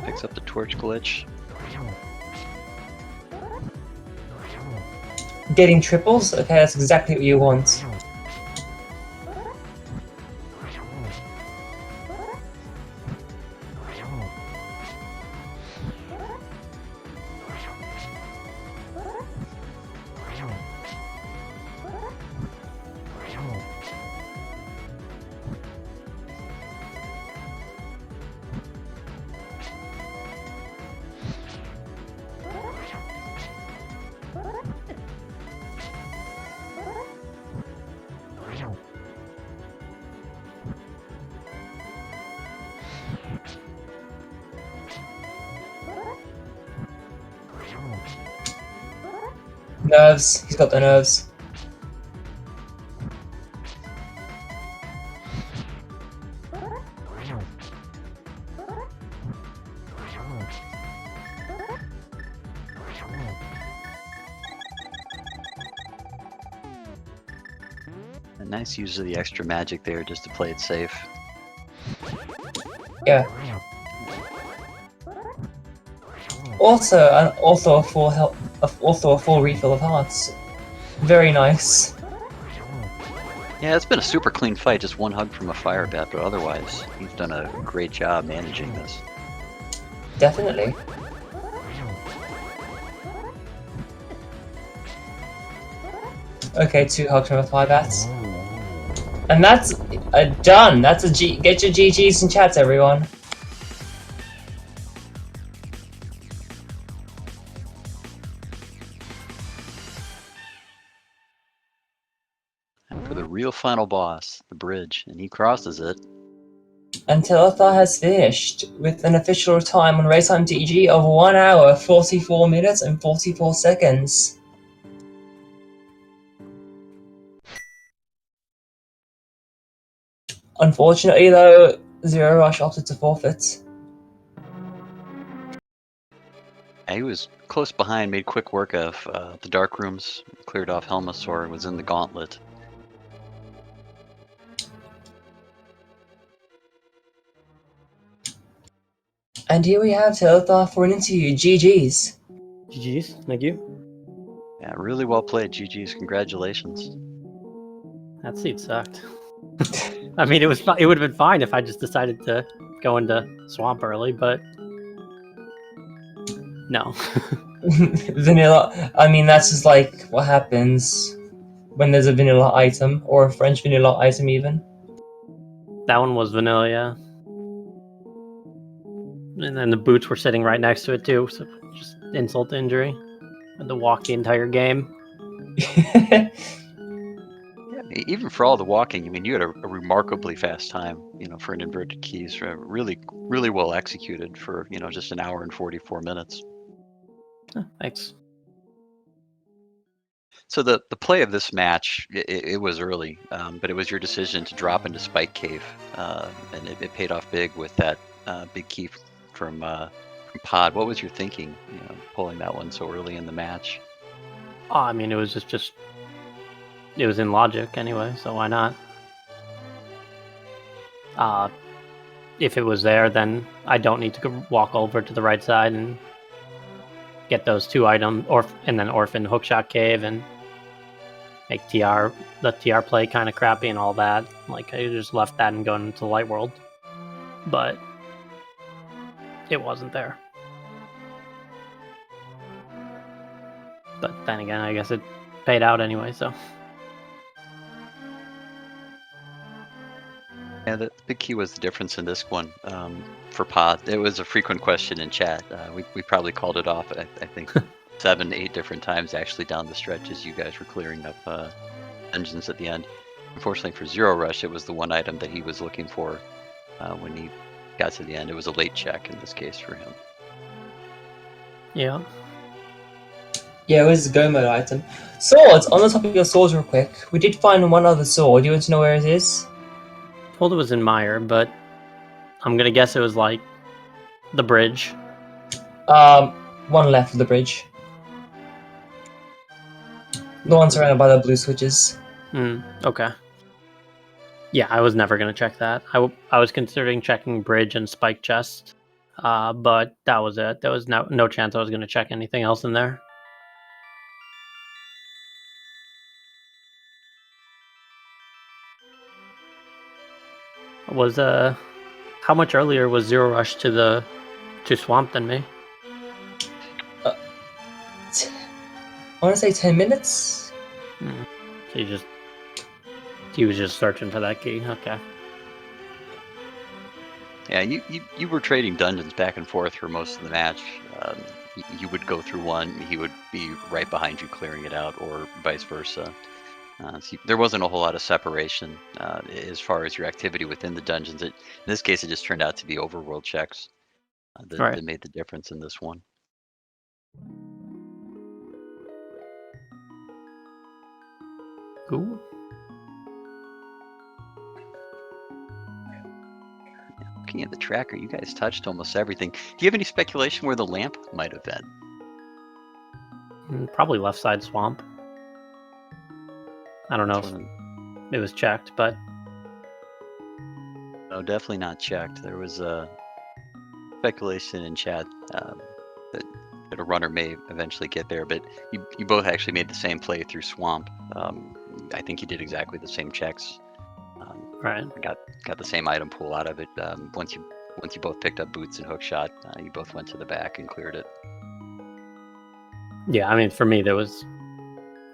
Picks up the Torch Glitch. Getting triples? Okay, that's exactly what you want. Nerves. He's got the nerves. A nice use of the extra magic there just to play it safe. Yeah. Also a full health. Also a full refill of hearts. Very nice. Yeah, it's been a super clean fight, just one hug from a fire bat, but otherwise, he's done a great job managing this. Definitely. Okay, 2 hugs from a fire bat. And that's done! That's a G. Get your GGs in chats, everyone. For the real final boss, the bridge, and he crosses it. And Telethar has finished with an official time on race time DG of 1 hour, 44 minutes and 44 seconds. Unfortunately though, Zero Rush opted to forfeit. Yeah, he was close behind, made quick work of the dark rooms, cleared off Helmasaur, was in the gauntlet. And here we have Telethar for an interview. GG's. GG's, thank you. Yeah, really well played. GG's, congratulations. That seat sucked. I mean, it would have been fine if I just decided to go into Swamp early, but no. Vanilla. I mean, that's just like what happens when there's a vanilla item, or a French vanilla item even. That one was vanilla, yeah. And then the boots were sitting right next to it too, so just insult to injury. Had to walk the entire game. Yeah, even for all the walking, I mean, you had a remarkably fast time, for an inverted keys. Really, really well executed for, just an hour and 44 minutes. Oh, thanks. So the play of this match, it was early, but it was your decision to drop into Spike Cave, and it paid off big with that big key from Pod. What was your thinking, pulling that one so early in the match? Oh, I mean, it was just it was in logic anyway, so why not? If it was there, then I don't need to go walk over to the right side and get those 2 items, and then Orphan Hookshot Cave and make the TR play kind of crappy and all that. Like, I just left that and going into Light World, but it wasn't there. But then again, I guess it paid out anyway, so. Yeah, the big key was the difference in this one for Pod. It was a frequent question in chat. We probably called it off, I think, 7, 8 different times actually down the stretch as you guys were clearing up dungeons at the end. Unfortunately for Zero Rush, it was the one item that he was looking for when he got to the end. It was a late check in this case for him. Yeah. Yeah, it was a go mode item. Swords! On the topic of swords real quick, we did find one other sword. Do you want to know where it is? Told it was in Meyer, but I'm gonna guess it was like the bridge. One left of the bridge. The one surrounded by the blue switches. Okay. Yeah, I was never gonna check that. I was considering checking bridge and spike chest, but that was it. There was no chance I was gonna check anything else in there. Was how much earlier was Zero Rush to Swamp than me? I want to say 10 minutes? So he was just searching for that key. Okay. Yeah, you were trading dungeons back and forth for most of the match. You would go through one, he would be right behind you clearing it out, or vice versa. So there wasn't a whole lot of separation as far as your activity within the dungeons. In this case, it just turned out to be overworld checks that made the difference in this one. Cool. Looking at the tracker, you guys touched almost everything. Do you have any speculation where the lamp might have been? Probably left side swamp. I don't know if it was checked, but no, definitely not checked. There was a speculation in chat that a runner may eventually get there, but you both actually made the same play through swamp. I think you did exactly the same checks. Right. Got the same item pool out of it. Once you both picked up boots and hookshot, you both went to the back and cleared it. Yeah, I mean, for me, there was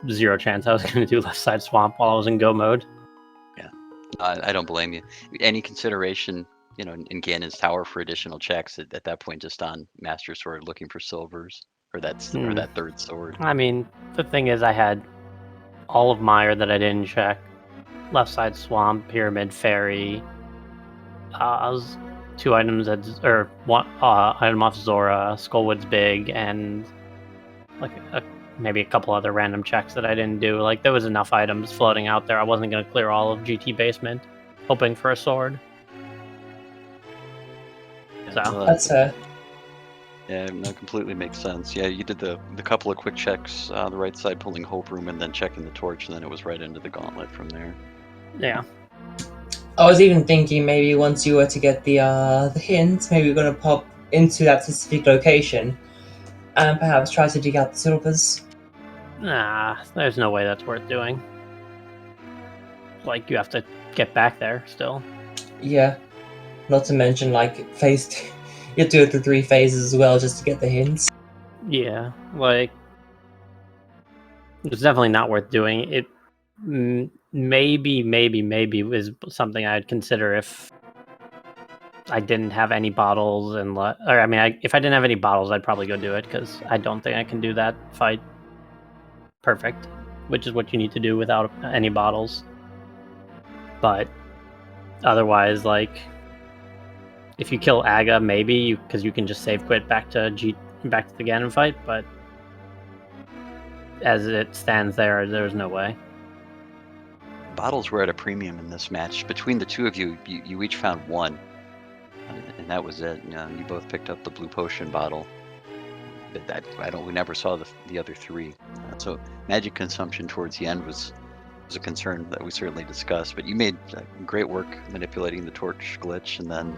zero chance I was going to do left side swamp while I was in go mode. Yeah, I don't blame you. Any consideration, in Ganon's tower for additional checks at that point, just on Master Sword looking for silvers or that third sword? I mean, the thing is, I had all of Meyer that I didn't check. Left side swamp, pyramid, fairy. Was 2 items or one item off Zora, Skullwood's big, and like maybe a couple other random checks that I didn't do. Like, there was enough items floating out there. I wasn't going to clear all of GT basement, hoping for a sword. Yeah, So That's Yeah, no, completely makes sense. Yeah, you did the couple of quick checks on the right side, pulling Hope Room, and then checking the torch, and then it was right into the gauntlet from there. Yeah. I was even thinking maybe once you were to get the hint, maybe you're gonna pop into that specific location and perhaps try to dig out the silvers. Nah, there's no way that's worth doing. Like, you have to get back there still. Yeah. Not to mention, like, phase two. You have to go through 3 phases as well just to get the hints. Yeah, like, it's definitely not worth doing. It maybe is something I'd consider if I didn't have any bottles if I didn't have any bottles, I'd probably go do it because I don't think I can do that fight perfect, which is what you need to do without any bottles. But otherwise, like, if you kill Aga, maybe because you can just save quit back to the Ganon fight, but as it stands there's no way. Bottles were at a premium in this match. Between the two of you, you each found one, and that was it. You both picked up the blue potion bottle. But we never saw the other 3. So magic consumption towards the end was a concern that we certainly discussed. But you made great work manipulating the torch glitch and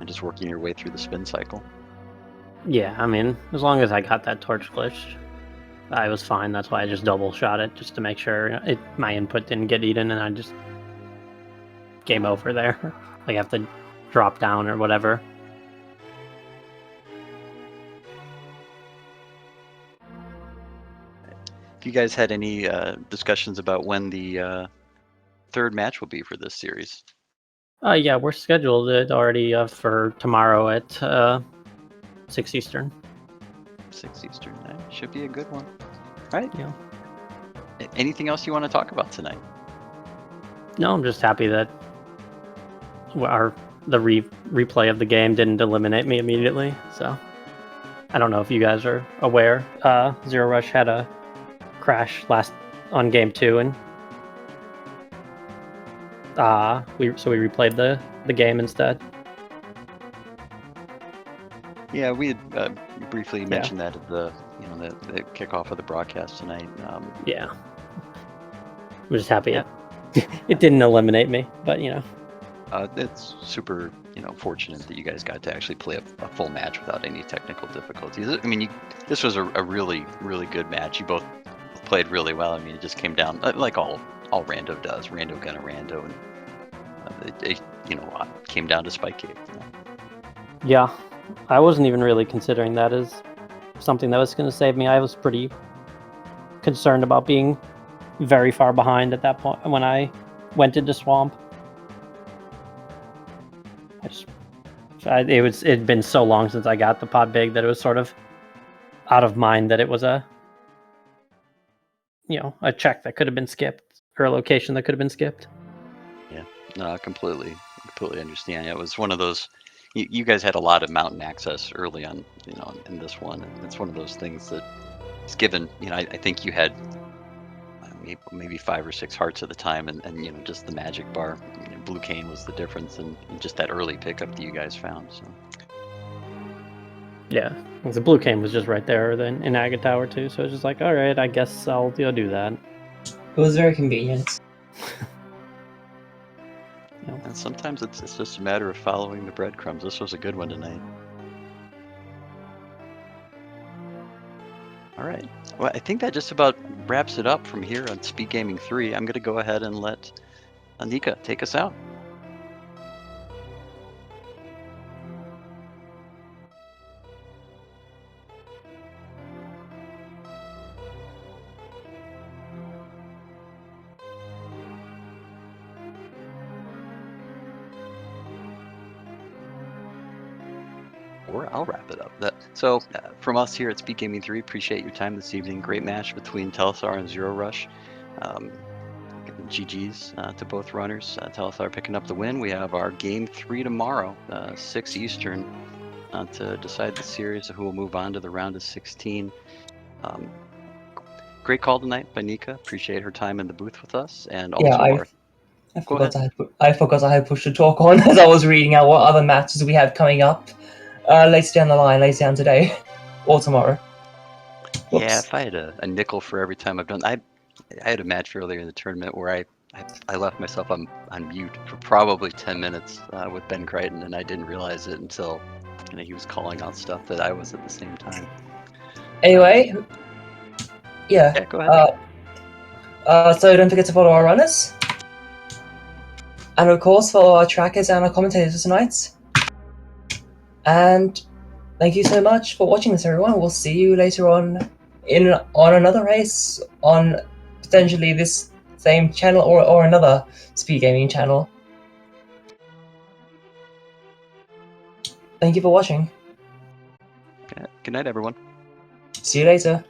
just working your way through the spin cycle. Yeah, I mean, as long as I got that torch glitch, I was fine. That's why I just double shot it, just to make sure my input didn't get eaten, and I just game over there. Like, I have to drop down or whatever. If you guys had any discussions about when the 3rd match will be for this series? Yeah, we're scheduled it already for tomorrow at 6 Eastern. 6 Eastern. That should be a good one. All right. Yeah. Anything else you want to talk about tonight? No, I'm just happy that the replay of the game didn't eliminate me immediately. So I don't know if you guys are aware. Zero Rush had a crash on game 2, and we replayed the game instead. Yeah, we had briefly mentioned that at the kickoff of the broadcast tonight. Yeah, I'm just happy it didn't eliminate me, but it's super fortunate that you guys got to actually play a full match without any technical difficulties. I mean, this was a really good match. You both played really well. I mean, it just came down like all Rando does. Rando gonna Rando, and it came down to Spike Cave. Yeah, I wasn't even really considering that as something that was going to save me. I was pretty concerned about being very far behind at that point when I went into Swamp. It'd been so long since I got the pot big that it was sort of out of mind that it was a check that could have been skipped, or a location that could have been skipped. Yeah, no, completely understand. It was one of those. You guys had a lot of mountain access early on, in this one, and it's one of those things that it's given. I think you had maybe 5 or 6 hearts at the time, and just the magic bar. Blue cane was the difference, and just that early pickup that you guys found. So. Yeah, the blue cane was just right there in Agate Tower too, so it's just like, all right, I guess I'll do that. It was very convenient. And sometimes it's just a matter of following the breadcrumbs. This was a good one tonight. All right. Well, I think that just about wraps it up from here on SpeedGaming 3. I'm going to go ahead and let Anika take us out. Or I'll wrap it up. So from us here at SpeedGaming 3, appreciate your time this evening. Great match between Telethar and Zero Rush. GG's to both runners. Telethar picking up the win. We have our game 3 tomorrow, 6 Eastern, to decide the series of who will move on to the round of 16. Great call tonight by Nika. Appreciate her time in the booth with us. And also I forgot I had push to talk on as I was reading out what other matches we had coming up. later down the line, later down today or tomorrow. Yeah, Whoops. if I had a nickel for every time I've done, I had a match earlier in the tournament where I left myself on mute for probably 10 minutes with Ben Crichton, and I didn't realize it until he was calling out stuff that I was at the same time. Anyway, yeah. Yeah, go ahead. So don't forget to follow our runners. And of course, follow our trackers and our commentators tonight. And thank you so much for watching this, everyone. We'll see you later on on another race on potentially this same channel or another speed gaming channel. Thank you for watching. Good night, everyone. See you later.